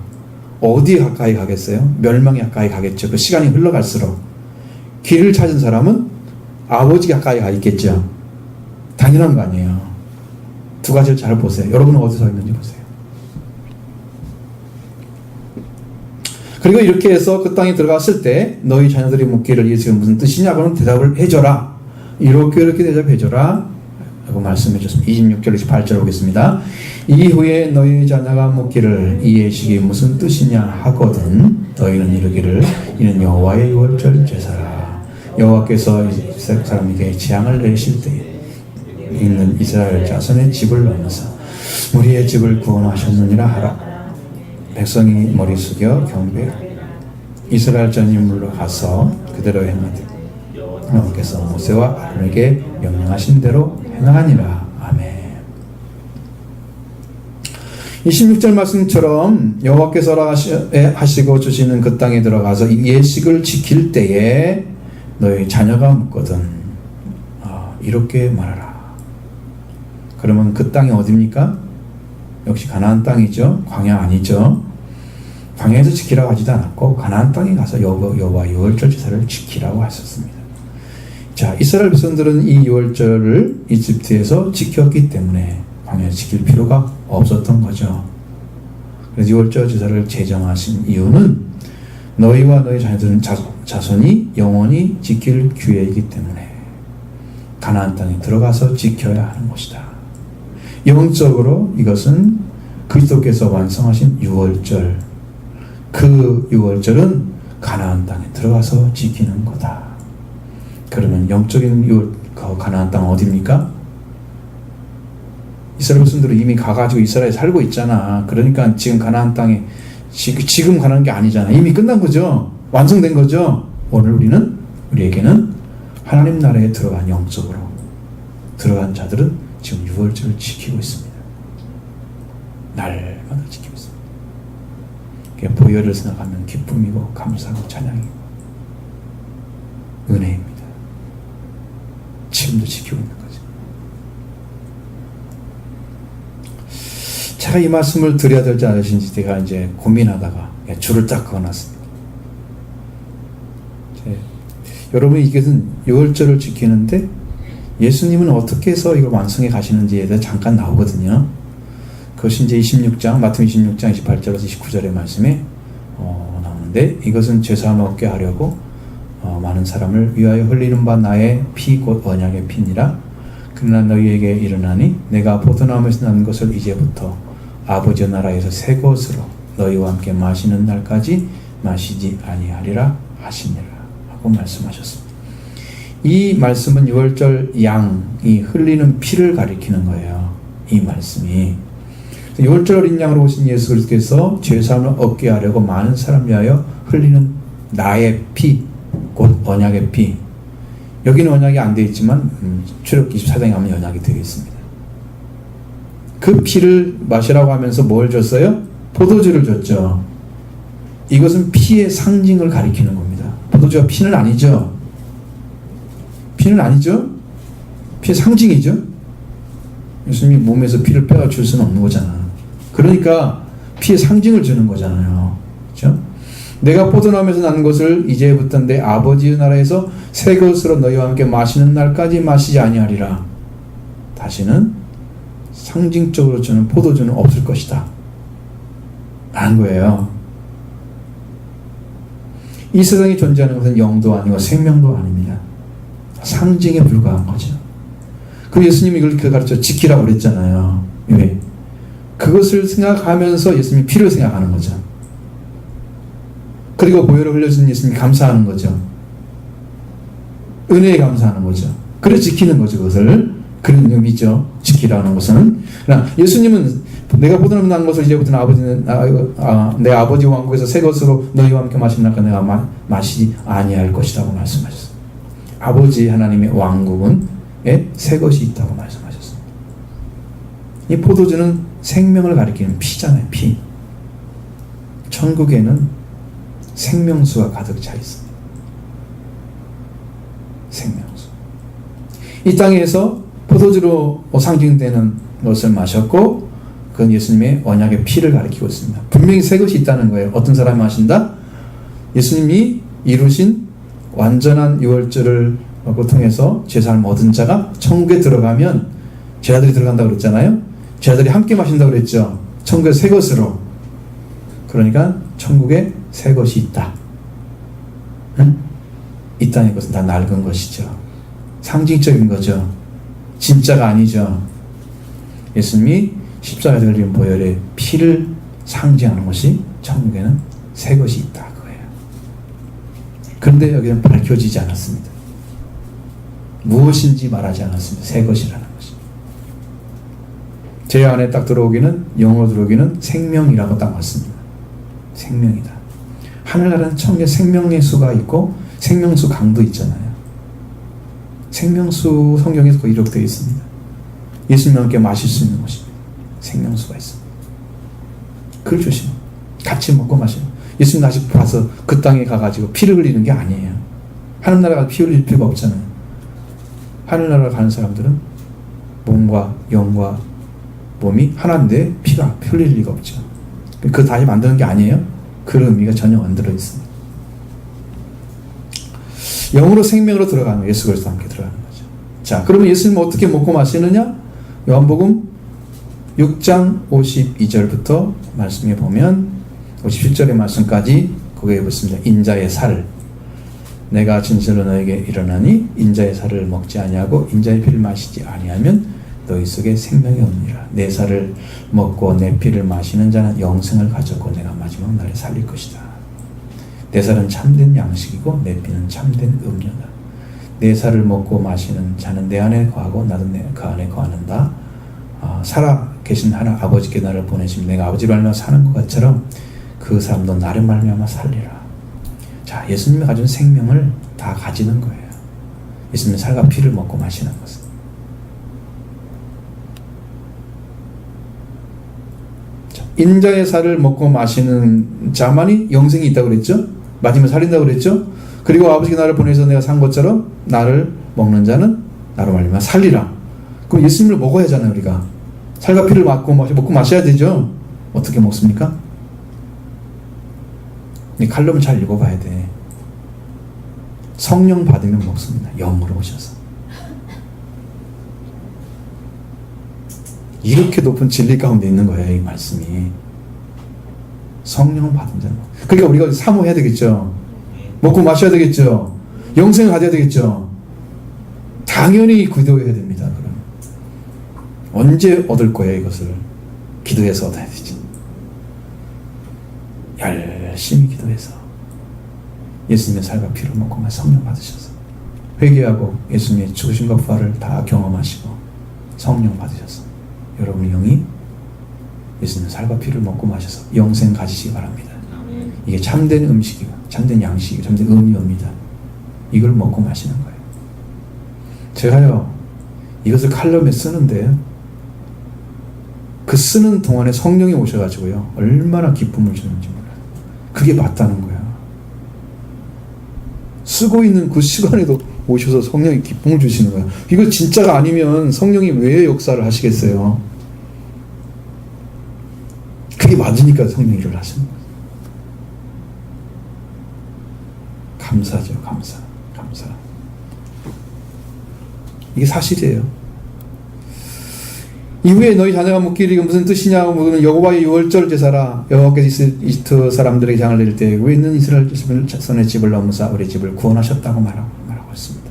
어디에 가까이 가겠어요? 멸망에 가까이 가겠죠. 그 시간이 흘러갈수록. 길을 찾은 사람은 아버지 가까이 가 있겠죠. 당연한 거 아니에요. 두 가지를 잘 보세요. 여러분은 어디서 있는지 보세요. 그리고 이렇게 해서 그 땅에 들어갔을 때 너희 자녀들이 묻기를 이게 지금 무슨 뜻이냐고는 대답을 해줘라. 이렇게 대답해줘라 라고 말씀해 줬습니다. 26절 28절 보겠습니다. 이후에 너희 자녀가 묻기를 이 예식이 무슨 뜻이냐 하거든 너희는 이르기를 이는 여호와의 유월절 제사라. 여호와께서 이스라엘 사람에게 재앙을 내리실 때에 있는 이스라엘 자손의 집을 넘어서 우리의 집을 구원하셨느니라 하라. 백성이 머리 숙여 경배하고 이스라엘 전 인물로 가서 그대로 행하되 여호와께서 모세와 아론에게 명령하신 대로 행하니라. 아멘. 26절 말씀처럼 여호와께서 하시고 주시는 그 땅에 들어가서 이 예식을 지킬 때에 너희 자녀가 묻거든 이렇게 말하라. 그러면 그 땅이 어디입니까? 역시 가나안 땅이죠. 광야 아니죠. 광야에서 지키라고 하지도 않았고 가나안 땅에 가서 여호와 유월절 제사를 지키라고 하셨습니다. 자, 이스라엘 백성들은 이 유월절을 이집트에서 지켰기 때문에 광야에서 지킬 필요가 없었던 거죠. 그래서 유월절 제사를 제정하신 이유는 너희와 너희 자손이 영원히 지킬 규례이기 때문에 가나안 땅에 들어가서 지켜야 하는 것이다. 영적으로 이것은 그리스도께서 완성하신 유월절, 그 유월절은 가나안 땅에 들어가서 지키는 거다. 그러면 영적인 가나안 땅은 어디입니까? 이스라엘 백성들은 이미 가가지고 이스라엘에 살고 있잖아. 그러니까 지금 가나안 땅에 지금 가는 게 아니잖아. 이미 끝난 거죠. 완성된 거죠. 오늘 우리에게는 하나님 나라에 들어간 영적으로 들어간 자들은 지금 유월절을 지키고 있습니다. 날마다 지키고 있습니다. 보혈을 생각하면 기쁨이고 감사하고 찬양이고 은혜입니다. 지금도 지키고 있는 거죠. 제가 이 말씀을 드려야 될지 않으신지 제가 이제 고민하다가 줄을 딱 그어놨습니다. 여러분이 이것은 유월절을 지키는데 예수님은 어떻게 해서 이걸 완성해 가시는지에 대해 잠깐 나오거든요. 그것이 이제 26장, 마태복음 26장 28절에서 29절의 말씀에 나오는데, 이것은 죄사함을 얻게 하려고 많은 사람을 위하여 흘리는 바 나의 피 곧 언약의 피니라. 그러나 너희에게 이르나니 내가 포도나무에서 난 것을 이제부터 아버지의 나라에서 새 것으로 너희와 함께 마시는 날까지 마시지 아니하리라 하시니라 하고 말씀하셨습니다. 이 말씀은 유월절 양이 흘리는 피를 가리키는 거예요. 이 말씀이 유월절 어린 양으로 오신 예수 그리스도께서 죄사함을 얻게 하려고 많은 사람 위하여 흘리는 나의 피, 곧 언약의 피. 여기는 언약이 안 되어 있지만 출애굽기 24장에 가면 언약이 되어 있습니다. 그 피를 마시라고 하면서 뭘 줬어요? 포도주를 줬죠. 이것은 피의 상징을 가리키는 겁니다. 포도주가 피는 아니죠. 피는 아니죠. 피의 상징이죠. 예수님이 몸에서 피를 빼가 줄 수는 없는 거잖아. 그러니까 피의 상징을 주는 거잖아요. 그렇죠? 내가 포도나무에서 난 것을 이제부터 내 아버지의 나라에서 새 것으로 너희와 함께 마시는 날까지 마시지 아니하리라. 다시는 상징적으로 주는 포도주는 없을 것이다 라는 거예요. 이 세상에 존재하는 것은 영도 아니고 생명도 아닙니다. 상징에 불과한 거죠. 그 예수님이 이걸 가르쳐 지키라고 그랬잖아요. 왜? 그것을 생각하면서 예수님이 피를 생각하는 거죠. 그리고 보혈을 흘려준 예수님이 감사하는 거죠. 은혜에 감사하는 거죠. 그래서 지키는 거죠. 그것을. 그런 의미죠. 지키라는 것은. 그러나 예수님은 내가 포도나무 난 것을 이제부터는 아버지는 내 아버지 왕국에서 새 것으로 너희와 함께 마시는 날까 내가 마시지 아니할 것이라고 말씀하셨어요. 아버지 하나님의 왕국은 새 것이 있다고 말씀하셨습니다. 이 포도주는 생명을 가리키는 피잖아요. 피. 천국에는 생명수가 가득 차 있습니다. 생명수. 이 땅에서 포도주로 상징되는 것을 마셨고, 그건 예수님의 언약의 피를 가리키고 있습니다. 분명히 새 것이 있다는 거예요. 어떤 사람이 마신다? 예수님이 이루신 완전한 유월절을 통해서 제사를 얻은 자가 천국에 들어가면 제자들이 들어간다고 그랬잖아요. 제자들이 함께 마신다고 그랬죠. 천국에 새 것으로. 그러니까 천국에 새 것이 있다. 응? 있다는 것은 다 낡은 것이죠. 상징적인 거죠. 진짜가 아니죠. 예수님이 십자가에 걸린 보혈의 피를 상징하는 것이 천국에는 새 것이 있다 그거예요. 그런데 여기는 밝혀지지 않았습니다. 무엇인지 말하지 않았습니다. 새 것이라는 것이. 제 안에 딱 들어오기는, 영으로 들어오기는 생명이라고 딱 왔습니다. 생명이다. 하늘나라는 천국에 생명의 수가 있고 생명수 강도 있잖아요. 생명수 성경에서 기록되어 있습니다. 예수님과 함께 마실 수 있는 것입니다. 생명수가 있습니다. 그걸 조심. 같이 먹고 마시고. 예수님 아직 봐서 그 땅에 가가지고 피를 흘리는 게 아니에요. 하늘나라 가서 피 흘릴 필요가 없잖아요. 하늘나라 가는 사람들은 몸과 영과 몸이 하나인데 피가 흘릴 리가 없죠. 그거 다시 만드는 게 아니에요. 그런 의미가 전혀 안 들어 있습니다. 영으로 생명으로 들어가는 예수 그리스도와 함께 들어가는 거죠. 자, 그러면 예수님은 어떻게 먹고 마시느냐? 요한복음 6장 52절부터 말씀해 보면 57절의 말씀까지 거기에 붙습니다. 인자의 살. 내가 진실로 너에게 이르노니 인자의 살을 먹지 아니하고 인자의 피를 마시지 아니하면 너희 속에 생명이 없느니라. 내 살을 먹고 내 피를 마시는 자는 영생을 가졌고 내가 마지막 날에 살릴 것이다. 내 살은 참된 양식이고 내 피는 참된 음료다. 내 살을 먹고 마시는 자는 내 안에 거하고 나도 그 안에 거하는다. 살아 계신 하나 아버지께 나를 보내시면 내가 아버지 말미암아 사는 것 같처럼 그 사람도 나를 말미암아 살리라. 자, 예수님이 가진 생명을 다 가지는 거예요. 예수님의 살과 피를 먹고 마시는 것은. 자, 인자의 살을 먹고 마시는 자만이 영생이 있다고 그랬죠? 마지막에 살린다고 그랬죠? 그리고 아버지가 나를 보내서 내가 산 것처럼 나를 먹는 자는 나로 말미암아 살리라. 그럼 예수님을 먹어야 하잖아요. 우리가 살과 피를 먹고 마셔야 되죠. 어떻게 먹습니까? 이 칼럼을 잘 읽어봐야 돼. 성령 받으면 먹습니다. 영으로 오셔서. 이렇게 높은 진리 가운데 있는 거예요. 이 말씀이. 성령 받은 자는. 그러니까 우리가 사모해야 되겠죠. 먹고 마셔야 되겠죠. 영생을 가져야 되겠죠. 당연히 기도해야 됩니다. 그럼 언제 얻을 거예요? 이것을 기도해서 얻어야 되지. 열심히 기도해서 예수님의 살과 피를 먹고 성령 받으셔서 회개하고 예수님의 죽으심과 부활을 다 경험하시고 성령 받으셔서 여러분의 영이 예수님의 살과 피를 먹고 마셔서 영생 가지시기 바랍니다. 이게 참된 음식이고 참된 양식이고 참된 음료입니다. 이걸 먹고 마시는 거예요. 제가요 이것을 칼럼에 쓰는데요, 그 쓰는 동안에 성령이 오셔가지고요 얼마나 기쁨을 주는지 몰라요. 그게 맞다는 거야. 쓰고 있는 그 시간에도 오셔서 성령이 기쁨을 주시는 거야. 이거 진짜가 아니면 성령이 왜 역사를 하시겠어요? 그게 맞으니까 성령이 일을 하시는 거예요. 감사죠. 감사. 이게 사실이에요. 이후에 너희 자녀가 묻기를 무슨 뜻이냐고 묻으면 여호와의 유월절 제사라. 여호와께서 이집트 사람들에게 장을 내릴 때 왜 있는 이스라엘 자손의 집을 넘으사 우리 집을 구원하셨다고 말하고 있습니다.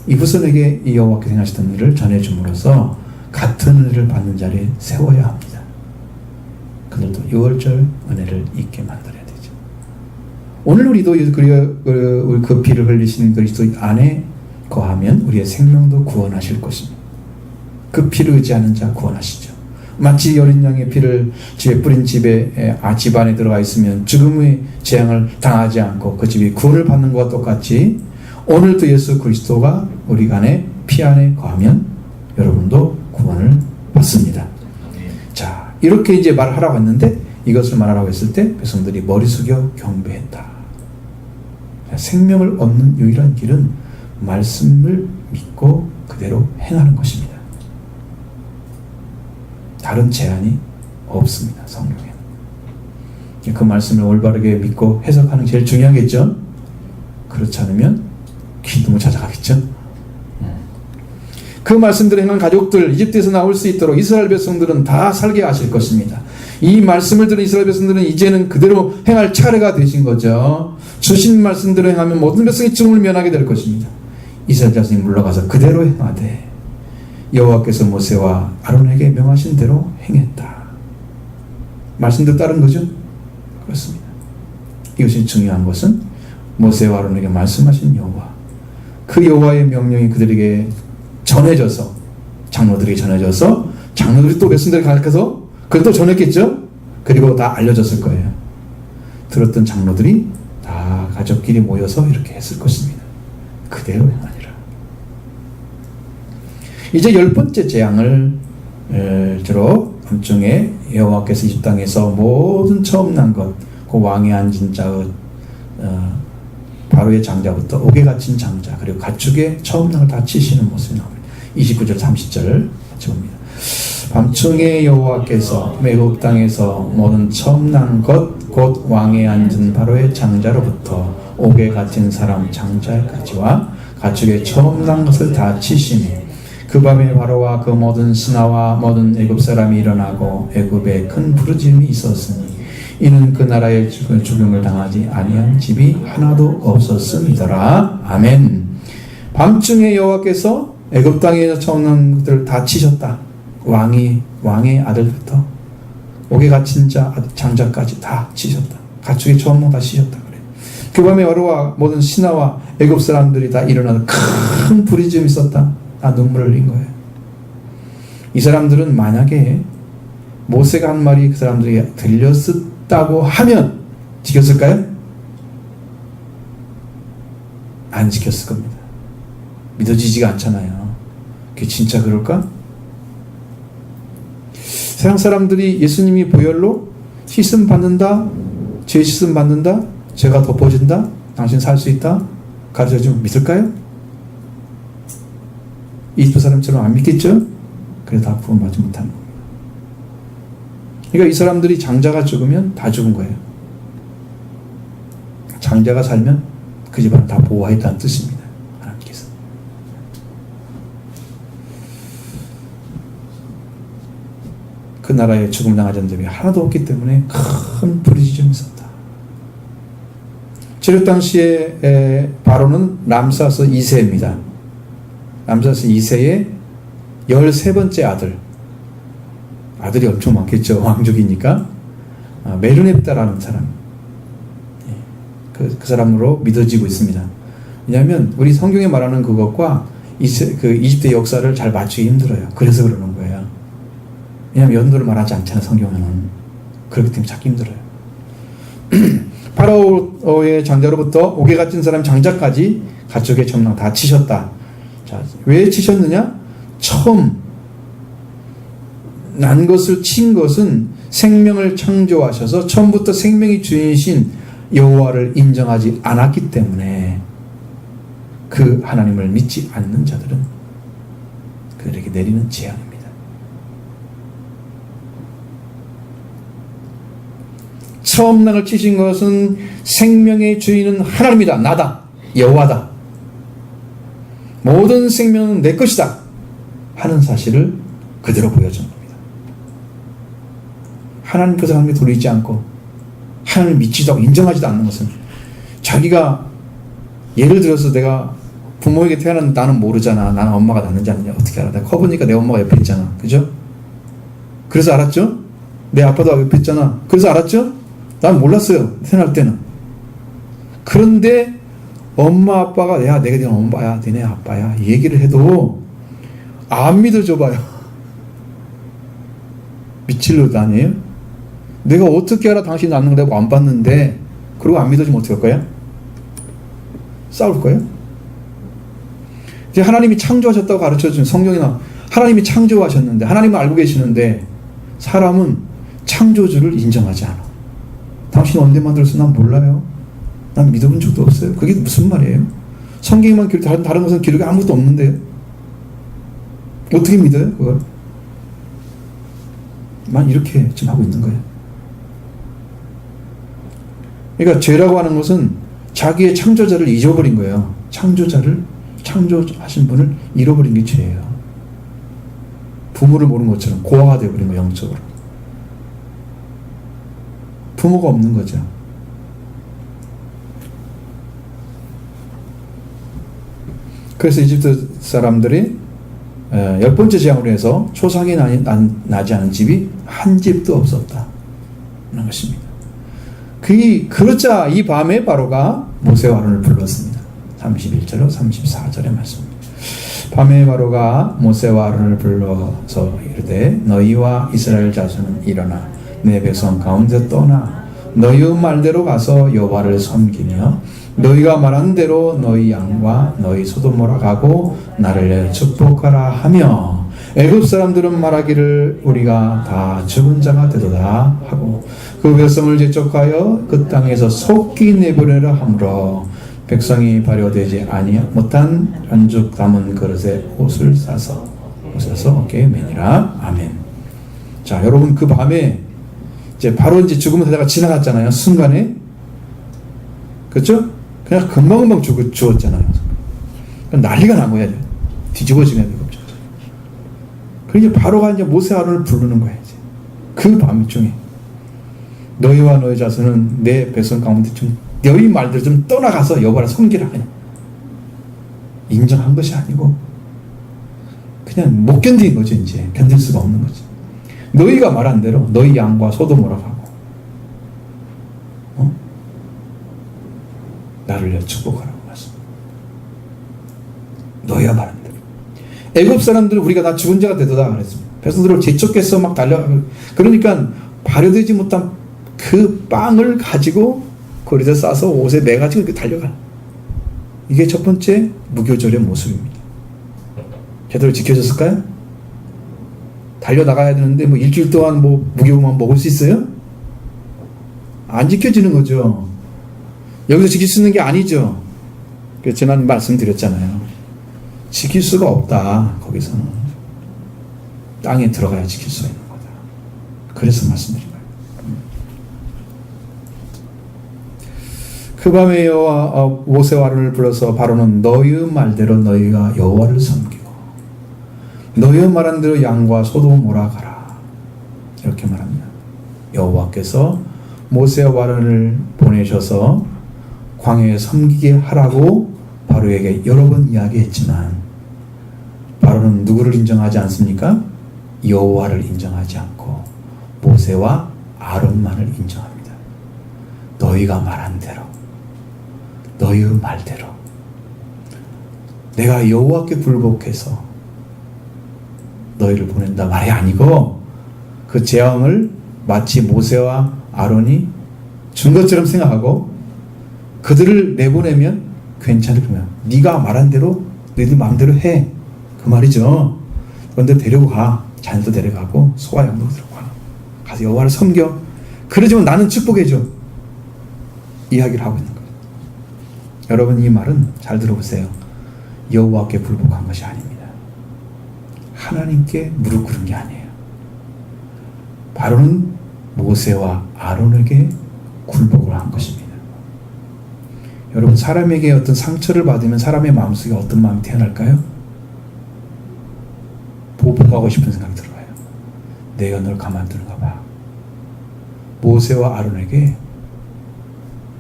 이 후손에게 이 여호와께서 행하셨던 일을 전해줌으로써 같은 은혜를 받는 자리에 세워야 합니다. 그들도 유월절 은혜를 잊게 만들어야 되죠. 오늘 우리도 그 피를 흘리신 그리스도 안에 거하면 우리의 생명도 구원하실 것입니다. 그 피를 의지하는 자 구원하시죠. 마치 어린 양의 피를 집에 뿌린 집에 집안에 들어가 있으면 죽음의 재앙을 당하지 않고 그 집이 구원을 받는 것과 똑같이 오늘도 예수 그리스도가 우리 안에 피 안에 거하면 여러분도 구원을 받습니다. 자, 이렇게 이제 말하라고 했는데 이것을 말하라고 했을 때 백성들이 머리 숙여 경배했다. 생명을 얻는 유일한 길은 말씀을 믿고 그대로 행하는 것입니다. 다른 제한이 없습니다. 성경에는. 그 말씀을 올바르게 믿고 해석하는 게 제일 중요하겠죠. 그렇지 않으면 기도못 찾아가겠죠. 그 말씀대로 행한 가족들, 이집트에서 나올 수 있도록 이스라엘 백성들은 다 살게 하실 것입니다. 이 말씀을 들은 이스라엘 백성들은 이제는 그대로 행할 차례가 되신 거죠. 주신 말씀대로 행하면 모든 백성이 죽음을 면하게 될 것입니다. 이스라엘 자손이 물러가서 그대로 행하되 여호와께서 모세와 아론에게 명하신 대로 행했다. 말씀대로 따른 거죠? 그렇습니다. 이것이 중요한 것은 모세와 아론에게 말씀하신 여호와, 그 여호와의 명령이 그들에게 전해져서 장로들에게 전해져서 장로들이 또 백성들에게 가르쳐서 그걸 또 전했겠죠? 그리고 다 알려졌을 거예요. 들었던 장로들이 다 가족끼리 모여서 이렇게 했을 것입니다. 그대로 행하니라. 이제 10번째 재앙을 주로 밤중에 여호와께서 이 땅에서 모든 처음 난 것, 그 왕에 앉은 자의 바로의 장자부터 옥에 갇힌 장자 그리고 가축의 처음 난 걸 다 치시는 모습이 나옵니다. 29절 30절을 같이 봅니다. 밤중에 여호와께서 애굽 땅에서 모든 처음 난 것 곧 왕에 앉은 바로의 장자로부터 옥에 갇힌 사람 장자까지와 가축의 처음 난 것을 다 치시니 그 밤에 바로와 그 모든 신하와 모든 애굽 사람이 일어나고 애굽에 큰 부르짖음이 있었으니 이는 그 나라의 죽음을 당하지 아니한 집이 하나도 없었음이더라. 아멘. 밤중에 여호와께서 애굽 땅에서 처음 난 것들을 다 치셨다. 왕의 아들부터 옥에 갇힌 장자까지 다 치셨다. 가축의 처음 다 치셨다. 그래. 그 밤에 바로와 모든 신하와 애굽 사람들이 다 일어나서 큰 부르짖음이 있었다. 다 눈물을 흘린 거예요. 이 사람들은 만약에 모세가 한 말이 그 사람들에게 들렸다고 하면 지켰을까요? 안 지켰을 겁니다. 믿어지지가 않잖아요. 그게 진짜 그럴까? 세상 사람들이 예수님이 보혈로 씻음 받는다, 죄 씻음 받는다, 죄가 덮어진다, 당신 살 수 있다? 가르쳐주면 믿을까요? 이집트 사람처럼 안 믿겠죠? 그래서 다 구원받지 못하는 겁니다. 그러니까 이 사람들이 장자가 죽으면 다 죽은 거예요. 장자가 살면 그 집안을 다 보호하겠다는 뜻입니다. 하나님께서. 그 나라에 죽음당하던 점이 하나도 없기 때문에 큰 부르짖음이 있었다. 제르 당시에 바로는 람사스 2세입니다. 람사스 2세의 13번째 아들. 아들이 엄청 많겠죠. 왕족이니까. 메르넵다라는 사람. 그 사람으로 믿어지고 있습니다. 왜냐하면 우리 성경에 말하는 그것과 그 이집트의 역사를 잘 맞추기 힘들어요. 그래서 그러는 거예요. 왜냐하면 연도를 말하지 않잖아요. 성경에는. 그렇기 때문에 찾기 힘들어요. 파라오의 장자로부터 옥에 갇힌 사람 장자까지 가축의 점랑 다 치셨다. 자, 왜 치셨느냐? 처음 난 것을 친 것은 생명을 창조하셔서 처음부터 생명이 주인이신 여호와를 인정하지 않았기 때문에 그 하나님을 믿지 않는 자들은 그들에게 내리는 재앙입니다. 처음 낭을 치신 것은 생명의 주인은 하나님이다. 나다. 여호와다. 모든 생명은 내 것이다. 하는 사실을 그대로 보여준 겁니다. 하나님께서 하나님께 돌리지 않고 하나님을 믿지도 않고 인정하지도 않는 것은 자기가 예를 들어서 내가 부모에게 태어났는데 나는 모르잖아. 나는 엄마가 낳는지 않느냐. 어떻게 알아? 내가 커보니까 내 엄마가 옆에 있잖아. 그죠? 그래서 알았죠? 내 아빠도 옆에 있잖아. 그래서 알았죠? 난 몰랐어요. 태어날 때는. 그런데 엄마 아빠가 야 내가 네 엄마야 너네 아빠야 이 얘기를 해도 안 믿어줘봐요. 미칠 놈 아니에요? 내가 어떻게 알아 당신 낳는다고 안 봤는데 그리고 안 믿어주면 어떻게 할 거야? 싸울 거예요? 이제 하나님이 창조하셨다고 가르쳐준 성경이나 하나님이 창조하셨는데 하나님을 알고 계시는데 사람은 창조주를 인정하지 않아. 당신 언제 만들었어? 난 몰라요. 난 믿어본 적도 없어요. 그게 무슨 말이에요? 성경에만 기록, 다른 것은 기록이 아무것도 없는데요. 어떻게 믿어요? 그걸? 만 이렇게 지금 하고 있는 거예요. 그러니까 죄라고 하는 것은 자기의 창조자를 잊어버린 거예요. 창조하신 분을 잃어버린 게 죄예요. 부모를 모르는 것처럼 고아가 되어버린 거예요. 영적으로. 부모가 없는 거죠. 그래서 이집트 사람들이 10번째 재앙으로 해서 초상이 나지 않은 집이 한 집도 없었다 하는 것입니다. 그러자 이 밤에 바로가 모세와 아론을 불렀습니다. 31절로 34절의 말씀입니다. 밤에 바로가 모세와 아론을 불러서 이르되 너희와 이스라엘 자손은 일어나 내 백성 가운데 떠나 너희 말대로 가서 여호와를 섬기며 너희가 말한 대로 너희 양과 너희 소돔으로 가고 나를 축복하라 하며 애굽 사람들은 말하기를 우리가 다 죽은 자가 되도다 하고 그 백성을 재촉하여 그 땅에서 속히 내보내라 하므로 백성이 발효되지 못한 반죽 담은 그릇에 옷을 싸서 어깨에 매니라. 아멘. 자, 여러분 그 밤에 이제 바로 이제 죽음을 하다가 지나갔잖아요. 순간에. 그렇죠? 그냥 금방금방 죽었잖아요. 난리가 난 거야. 뒤집어지는 거죠. 그러니까 바로가 이제 모세 아론을 부르는 거야. 이제. 그 밤 중에 너희와 너희 자손은 내 백성 가운데 좀 너희 말들 좀 떠나가서 여호와를 섬기라 그냥 인정한 것이 아니고 그냥 못 견딘 거죠. 이제 견딜 수가 없는 거죠. 너희가 말한 대로 너희 양과 소돔으로 가고 나를 축복하라고 말씀. 너희가 말한 대로. 애굽 사람들은 우리가 다 죽은 자가 되도다 그랬습니다. 백성들을 재촉해서 막 달려가고 그러니까 발효되지 못한 그 빵을 가지고 거리에 싸서 옷에 매가지고 이렇게 달려가. 이게 첫 번째 무교절의 모습입니다. 제대로 지켜졌을까요? 달려나가야 되는데 뭐 일주일 동안 뭐 무교만 먹을 수 있어요? 안 지켜지는 거죠. 여기서 지킬 수 있는 게 아니죠. 지난 말씀드렸잖아요. 지킬 수가 없다. 거기서는 땅에 들어가야 지킬 수 있는 거다. 그래서 말씀드린 거예요. 그 밤에 모세와 아론을 불러서 바로는 너희의 말대로 너희가 여호와를 섬기고 너희의 말한 대로 양과 소도 몰아가라. 이렇게 말합니다. 여호와께서 모세와 아론을 보내셔서 광야에 섬기게 하라고 바로에게 여러 번 이야기했지만 바로는 누구를 인정하지 않습니까? 여호와를 인정하지 않고 모세와 아론만을 인정합니다. 너희가 말한 대로 너희의 말대로 내가 여호와께 굴복해서 너희를 보낸다 말이 아니고 그 재앙을 마치 모세와 아론이 준 것처럼 생각하고 그들을 내보내면 괜찮으면 네가 말한 대로 너희들 마음대로 해. 그 말이죠. 그런데 데리고 가. 자녀도 데려가고 소와 양도 데려가. 가서 여호와를 섬겨. 그러지만 나는 축복해줘. 이야기를 하고 있는 거예요. 여러분 이 말은 잘 들어보세요. 여호와께 불복한 것이 아닙니다. 하나님께 무릎 꿇은 게 아니에요. 바로는 모세와 아론에게 굴복을 한 것입니다. 여러분 사람에게 어떤 상처를 받으면 사람의 마음속에 어떤 마음이 태어날까요? 보복하고 싶은 생각이 들어요. 내가 널 가만두는가 봐. 모세와 아론에게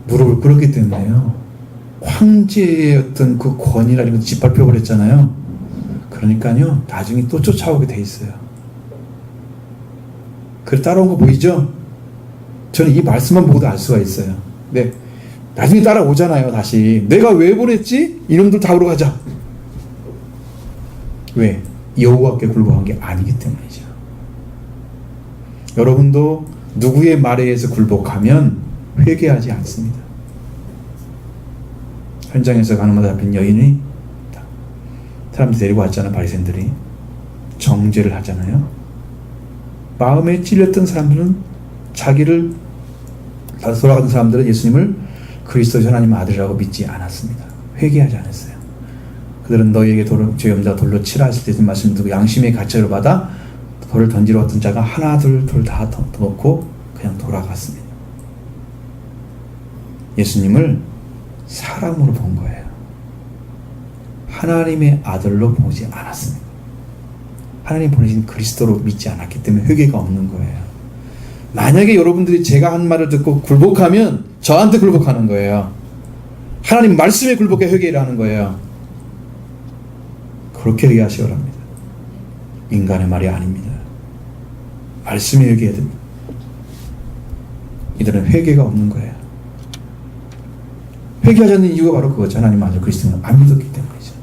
무릎을 꿇었기 때문에요. 황제의 어떤 그 권위라 이런 거 짓밟혀버렸잖아요. 그러니까요 나중에 또 쫓아오게 돼 있어요. 그래 따라온 거 보이죠? 저는 이 말씀만 보고도 알 수가 있어요. 네. 나중에 따라오잖아요. 다시 내가 왜 보냈지? 이놈들 잡으러 가자. 왜? 여호와께 굴복한 게 아니기 때문이죠. 여러분도 누구의 말에 의해서 굴복하면 회개하지 않습니다. 현장에서 가늠하다 잡힌 여인이 사람들 데리고 왔잖아요. 바리새인들이 정죄를 하잖아요. 마음에 찔렸던 사람들은 자기를 돌아가는 사람들은 예수님을 그리스도 하나님 아들이라고 믿지 않았습니다. 회개하지 않았어요. 그들은 너희에게 죄 없는 돌로 치라 하실 때 말씀 듣고 양심의 가책을 받아 돌을 던지러 왔던 자가 하나 둘 다 넣고 그냥 돌아갔습니다. 예수님을 사람으로 본 거예요. 하나님의 아들로 보지 않았습니다. 하나님 보내신 그리스도로 믿지 않았기 때문에 회개가 없는 거예요. 만약에 여러분들이 제가 한 말을 듣고 굴복하면 저한테 굴복하는 거예요. 하나님 말씀에 굴복해 회개를 하는 거예요. 그렇게 회개하시기 바랍니다. 인간의 말이 아닙니다. 말씀에 회개해야 됩니다. 이들은 회개가 없는 거예요. 회개하지 않는 이유가 바로 그거죠. 하나님 아들 그리스도는 안 믿었기 때문이죠.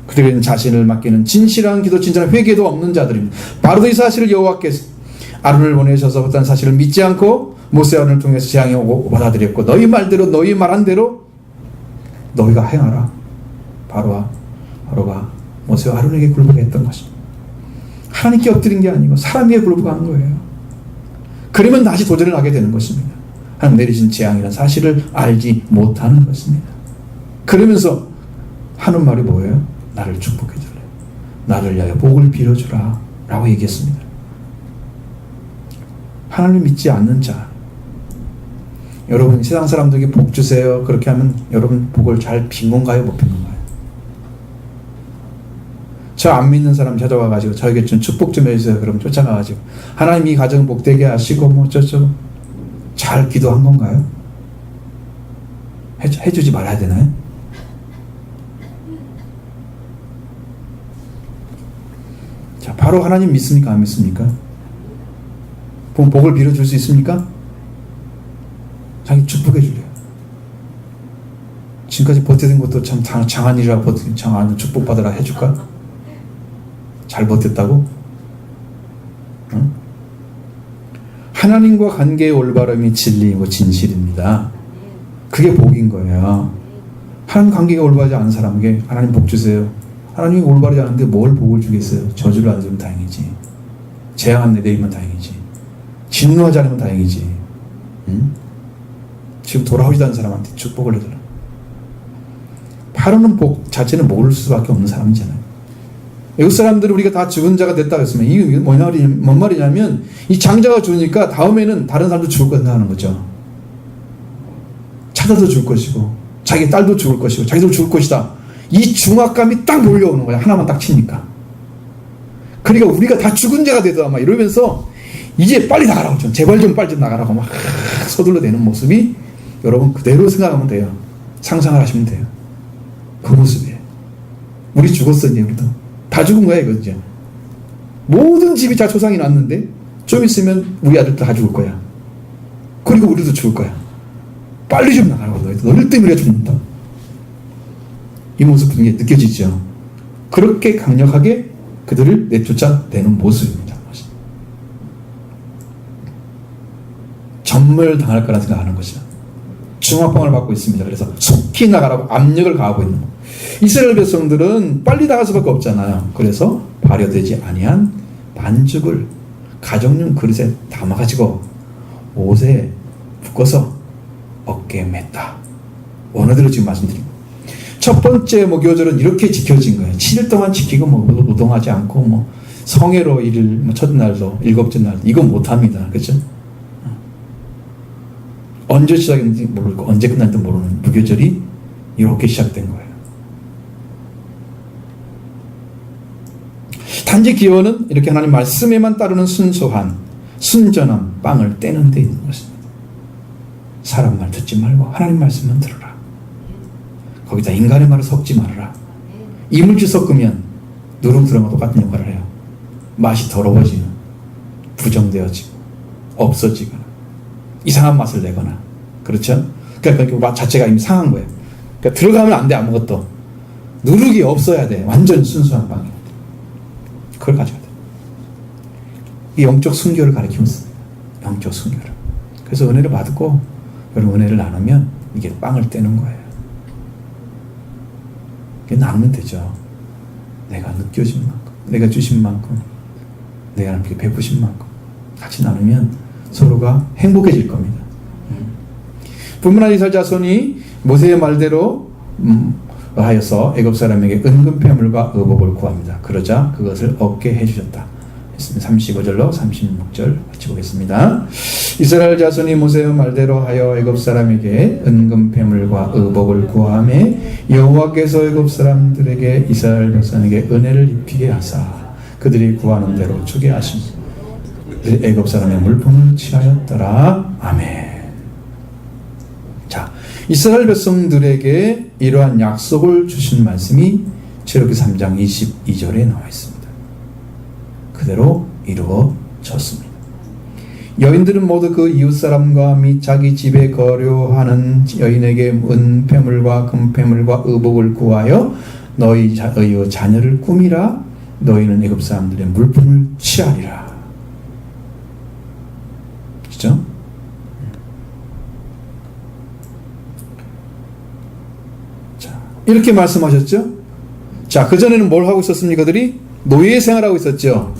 그들에게는 자신을 맡기는 진실한 기도, 진실한 회개도 없는 자들입니다. 바로 이 사실을 여호와께서 아론을 보내셔서 어떤 사실을 믿지 않고 모세와 아론을 통해서 재앙이 오고 받아들였고 너희 말대로 너희 말한 대로 너희가 행하라. 바로가 모세와 아론에게 굴복했던 것입니다. 하나님께 엎드린 게 아니고 사람에게 굴복한 거예요. 그러면 다시 도전을 하게 되는 것입니다. 하나님 내리신 재앙이라는 사실을 알지 못하는 것입니다. 그러면서 하는 말이 뭐예요? 나를 축복해 줄래. 나를 위하여 복을 빌어주라 라고 얘기했습니다. 하나님을 믿지 않는 자, 여러분 세상 사람들에게 복 주세요 그렇게 하면 여러분 복을 잘 빈 건가요? 못 빈 건가요? 저 안 믿는 사람 찾아와가지고 저에게 좀 축복 좀 해주세요 그럼 쫓아가가지고 하나님 이 가정 복되게 하시고 뭐 어쩌고 잘 기도한 건가요? 해주지 말아야 되나요? 자, 바로 하나님 믿습니까? 안 믿습니까? 복을 빌어줄 수 있습니까? 자기 축복해 줄래요. 지금까지 버텨낸 것도 참 장한 일이라 장한 축복받으라 해줄까? 잘 버텼다고? 응? 하나님과 관계의 올바름이 진리이고 진실입니다. 그게 복인 거예요. 하나님 관계가 올바르지 않은 사람에게 하나님 복 주세요. 하나님이 올바르지 않은데 뭘 복을 주겠어요? 저주를 안 주면 다행이지. 재앙 안 내리면 다행이지. 진노하지 않으면 다행이지. 응? 지금 돌아오지도 않은 사람한테 축복을 해줘라. 바로는 복 자체는 모를 수밖에 없는 사람이잖아요. 외국 사람들은 우리가 다 죽은 자가 됐다고 했으면 이게 뭔 말이냐면 이 장자가 죽으니까 다음에는 다른 사람도 죽을 거다 하는 거죠. 차들도 죽을 것이고 자기 딸도 죽을 것이고 자기도 죽을 것이다. 이 중압감이 딱 몰려오는 거야. 하나만 딱 치니까. 그러니까 우리가 다 죽은 자가 되다 막 이러면서 이제 빨리 나가라고 좀 제발 좀 빨리 좀 나가라고 막 서둘러 대는 모습이 여러분 그대로 생각하면 돼요. 상상을 하시면 돼요. 그 모습이에요. 우리 죽었어 이제 우리도 다 죽은 거야 이거 이제. 모든 집이 다 조상이 났는데 좀 있으면 우리 아들도 다 죽을 거야. 그리고 우리도 죽을 거야. 빨리 좀 나가라고 너희들 때문에 죽는다. 이 모습 등에 느껴지죠. 그렇게 강력하게 그들을 내쫓아내는 모습입니다. 전멸당할 거라 생각하는 것이죠. 중압감을 받고 있습니다. 그래서 속히 나가라고 압력을 가하고 있는 거예요. 이스라엘 백성들은 빨리 나갈 수밖에 없잖아요. 그래서 발효되지 아니한 반죽을 가정용 그릇에 담아가지고 옷에 묶어서 어깨에 맸다. 원어대로 지금 말씀드린 거예요. 첫 번째 교절은 이렇게 지켜진 거예요. 7일 동안 지키고 노동하지 않고 성회로 1일 첫날도 일곱째 날 이거 못합니다. 그렇죠? 언제 시작했는지 모르고 언제 끝날지도 모르는 무교절이 이렇게 시작된 거예요. 단지 기원은 이렇게 하나님 말씀에만 따르는 순수한 순전한 빵을 떼는 데 있는 것입니다. 사람 말 듣지 말고 하나님 말씀만 들어라. 거기다 인간의 말을 섞지 말아라. 이물질 섞으면 누룽지랑 똑같은 역할을 해요. 맛이 더러워지는, 부정되어지고 없어지거나 이상한 맛을 내거나 그렇죠? 그러니까 그 맛 자체가 이미 상한 거예요. 그러니까 들어가면 안 돼. 아무것도 누룩이 없어야 돼. 완전 순수한 빵이에요. 그걸 가져야 돼. 이 영적 순교를 가르치면 영적 순교를. 그래서 은혜를 받고 여러분 은혜를 나누면 이게 빵을 떼는 거예요. 이게 나누면 되죠. 내가 느껴진 만큼, 내가 주신 만큼, 내가 함께 베푸신 만큼 같이 나누면 서로가 행복해질 겁니다. 분문한 이스라엘 자손이 모세의 말대로 하여서 애굽 사람에게 은금 패물과 의복을 구합니다. 그러자 그것을 얻게 해주셨다. 35절로 36절 같이 보겠습니다. 이스라엘 자손이 모세의 말대로 하여 애굽 사람에게 은금 패물과 의복을 구하매 여호와께서 애굽 사람들에게 이스라엘 백성에게 은혜를 입히게 하사 그들이 구하는 대로 주게 하십니다. 애굽 사람의 물품을 취하였더라. 아멘. 자, 이스라엘 백성들에게 이러한 약속을 주신 말씀이 출애굽기 3장 22절에 나와 있습니다. 그대로 이루어졌습니다. 여인들은 모두 그 이웃사람과 및 자기 집에 거류하는 여인에게 은패물과 금패물과 의복을 구하여 너희 자녀를 꾸미라. 너희는 애굽 사람들의 물품을 취하리라. 그렇죠? 자, 이렇게 말씀하셨죠? 자, 그전에는 뭘 하고 있었습니까? 그들이 노예 생활하고 있었죠.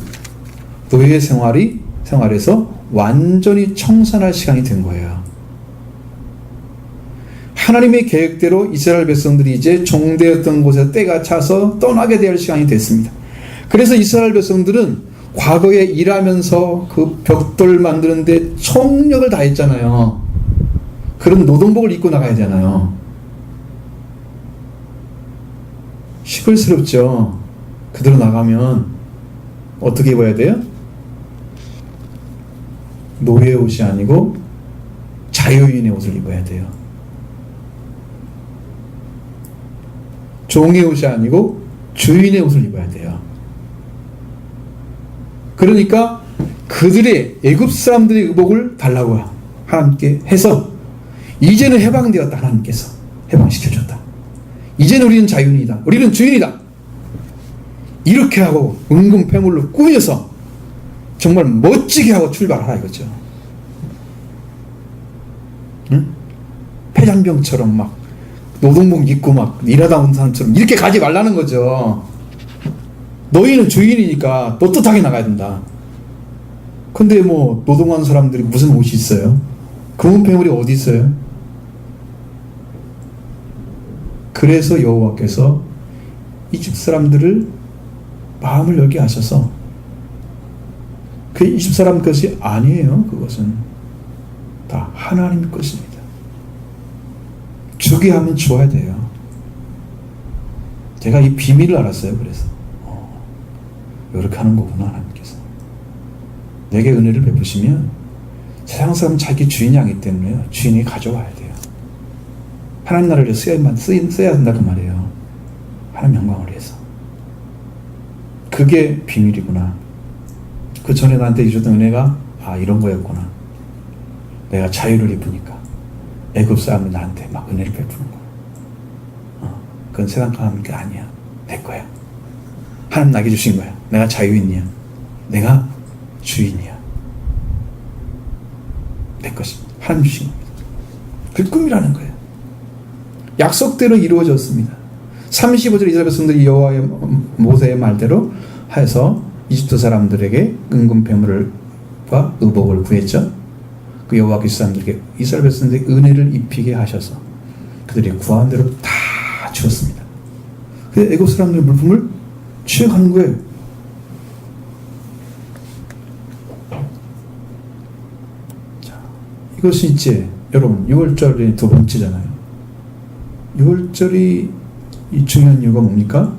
노예 생활에서 완전히 청산할 시간이 된 거예요. 하나님의 계획대로 이스라엘 백성들이 이제 종되었던 곳에 때가 차서 떠나게 될 시간이 됐습니다. 그래서 이스라엘 백성들은 과거에 일하면서 그 벽돌 만드는데 총력을 다했잖아요. 그런 노동복을 입고 나가야 되잖아요. 시끌스럽죠. 그대로 나가면 어떻게 입어야 돼요? 노예의 옷이 아니고 자유인의 옷을 입어야 돼요. 종의 옷이 아니고 주인의 옷을 입어야 돼요. 그러니까 그들의 애굽 사람들의 의복을 달라고 하나님께 해서 이제는 해방되었다. 하나님께서 해방시켜줬다. 이제는 우리는 자유인이다. 우리는 주인이다. 이렇게 하고 은금 패물로 꾸며서 정말 멋지게 하고 출발하라 이거죠. 응? 폐장병처럼 막 노동복 입고 막 일하다 온 사람처럼 이렇게 가지 말라는 거죠. 너희는 주인이니까 떳떳하게 나가야 된다. 근데 노동하는 사람들이 무슨 옷이 있어요? 금은 패물이 어디 있어요? 그래서 여호와께서 이집 사람들을 마음을 열게 하셔서 그 이집 사람 것이 아니에요. 그것은 다 하나님 것입니다. 주게 하면 줘야 돼요. 제가 이 비밀을 알았어요. 그래서 이렇게 하는 거구나. 하나님께서 내게 은혜를 베푸시면 세상 사람은 자기 주인이 아니기 때문에 주인이 가져와야 돼요. 하나님 나라를 써야 한다 그 말이에요. 하나님 영광을 위해서. 그게 비밀이구나. 그 전에 나한테 주셨던 은혜가 이런 거였구나. 내가 자유를 입으니까 애굽 사람이 나한테 막 은혜를 베푸는 거야. 그건 세상 사람인 게 아니야. 내 거야. 하나님 나에게 주신 거야. 내가 자유인이야. 내가 주인이야. 내 것입니다. 하나님 주신 겁니다. 그 꿈이라는 거예요. 약속대로 이루어졌습니다. 35절 이스라엘 백성들이 여호와의 모세의 말대로 해서 이집트 사람들에게 은금 배물과 의복을 구했죠. 그 여호와께서 사람들에게 이스라엘 백성들에게 은혜를 입히게 하셔서 그들이 구한 대로 다 주었습니다. 그 애굽 사람들의 물품을 취해간 거예요. 자, 이것이 이제 여러분 6월절이 두 번째잖아요. 6월절이 이 중요한 이유가 뭡니까?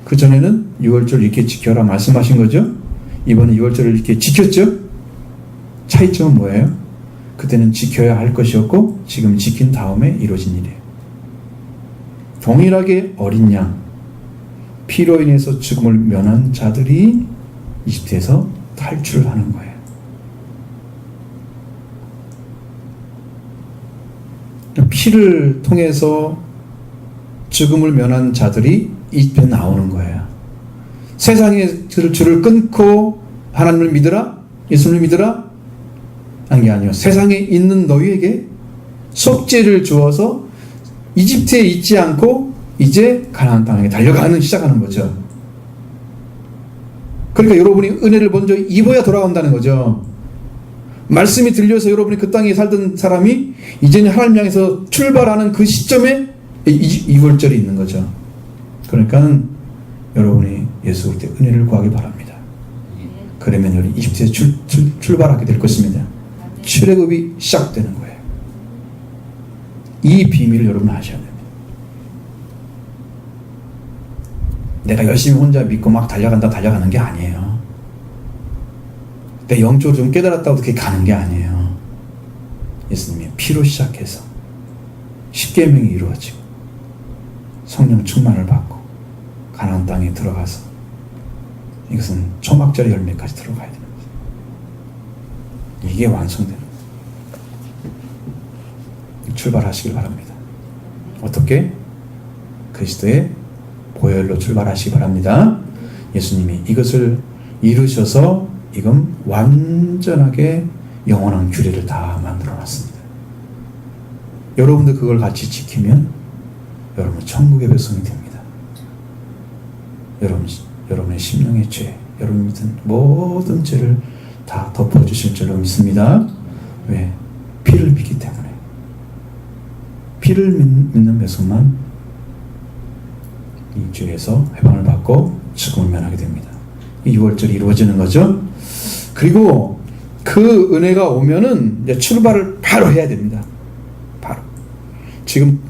그 전에는 6월절 이렇게 지켜라 말씀하신 거죠. 이번에 6월절을 이렇게 지켰죠. 차이점은 뭐예요? 그때는 지켜야 할 것이었고 지금 지킨 다음에 이루어진 일이에요. 동일하게 어린 양, 피로 인해서 죽음을 면한 자들이 이집트에서 탈출하는 거예요. 피를 통해서 죽음을 면한 자들이 이집트에 나오는 거예요. 세상의 줄을 끊고 하나님을 믿으라? 예수님을 믿으라? 한 게 아니요. 세상에 있는 너희에게 속죄를 주어서 이집트에 있지 않고 이제 가나안 땅에 달려가는 시작하는 거죠. 그러니까 여러분이 은혜를 먼저 입어야 돌아온다는 거죠. 말씀이 들려서 여러분이 그 땅에 살던 사람이 이제는 하나님 향해서 출발하는 그 시점에 2월절이 있는 거죠. 그러니까 여러분이 예수 그리스도의 은혜를 구하기 바랍니다. 그러면 여러분 이집트에 출발하게 될 것입니다. 출애굽이 시작되는 거예요. 이 비밀을 여러분 아셔야 됩니다. 내가 열심히 혼자 믿고 막 달려가는 게 아니에요. 내 영적으로 좀 깨달았다고 그렇게 가는 게 아니에요. 예수님의 피로 시작해서 십계명이 이루어지고 성령 충만을 받고 가나안 땅에 들어가서 이것은 초막절의 열매까지 들어가야 됩니다. 이게 완성되는 거예요. 출발하시길 바랍니다. 어떻게? 그리스도의 보혈로 출발하시기 바랍니다. 예수님이 이것을 이루셔서 이건 완전하게 영원한 규례를 다 만들어 놨습니다. 여러분들 그걸 같이 지키면 여러분 천국의 백성이 됩니다. 여러분의 심령의 죄, 여러분이 믿은 모든 죄를 다 덮어주실 줄로 믿습니다. 왜? 피를 믿기 때문에. 피를 믿는 백성만 이 죄에서 해방을 받고 죽음을 면하게 됩니다. 이 6월절이 이루어지는 거죠. 그리고 그 은혜가 오면은 이제 출발을 바로 해야 됩니다. 바로. 지금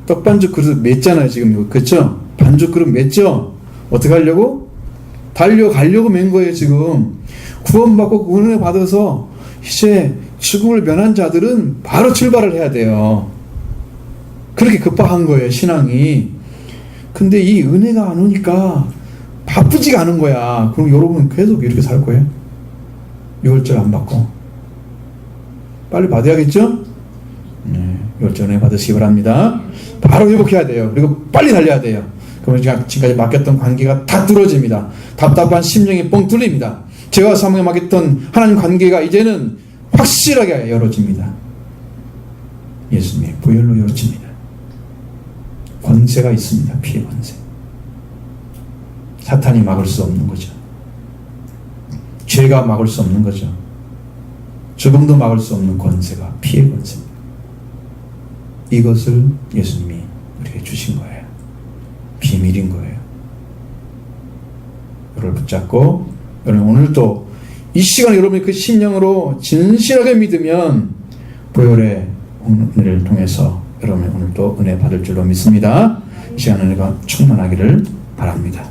떡반죽 그릇 맸잖아요. 지금 이거 그렇죠? 반죽 그릇 맸죠? 어떻게 하려고? 달려가려고 맨 거예요. 지금 구원받고 은혜 받아서 이제 죽음을 면한 자들은 바로 출발을 해야 돼요. 그렇게 급박한 거예요. 신앙이. 근데 이 은혜가 안 오니까 바쁘지가 않은 거야. 그럼 여러분 계속 이렇게 살 거예요? 6월절 안 받고 빨리 받아야겠죠? 네, 6월절 은혜 받으시기 바랍니다. 바로 회복해야 돼요. 그리고 빨리 달려야 돼요. 그러면 지금까지 맡겼던 관계가 다 뚫어집니다. 답답한 심령이 뻥 뚫립니다. 제가 사모에 맡겼던 하나님 관계가 이제는 확실하게 열어집니다. 예수님의 보혈로 열어집니다. 권세가 있습니다. 피의 권세. 사탄이 막을 수 없는 거죠. 죄가 막을 수 없는 거죠. 죽음도 막을 수 없는 권세가 피의 권세입니다. 이것을 예수님이 우리에게 주신 거예요. 비밀인 거예요. 여러분을 붙잡고 여러분 오늘도 이 시간 여러분이 그 심령으로 진실하게 믿으면 보혈의 은혜를 통해서 여러분 오늘도 은혜 받을 줄로 믿습니다. 이 시간 은혜가 충만하기를 바랍니다.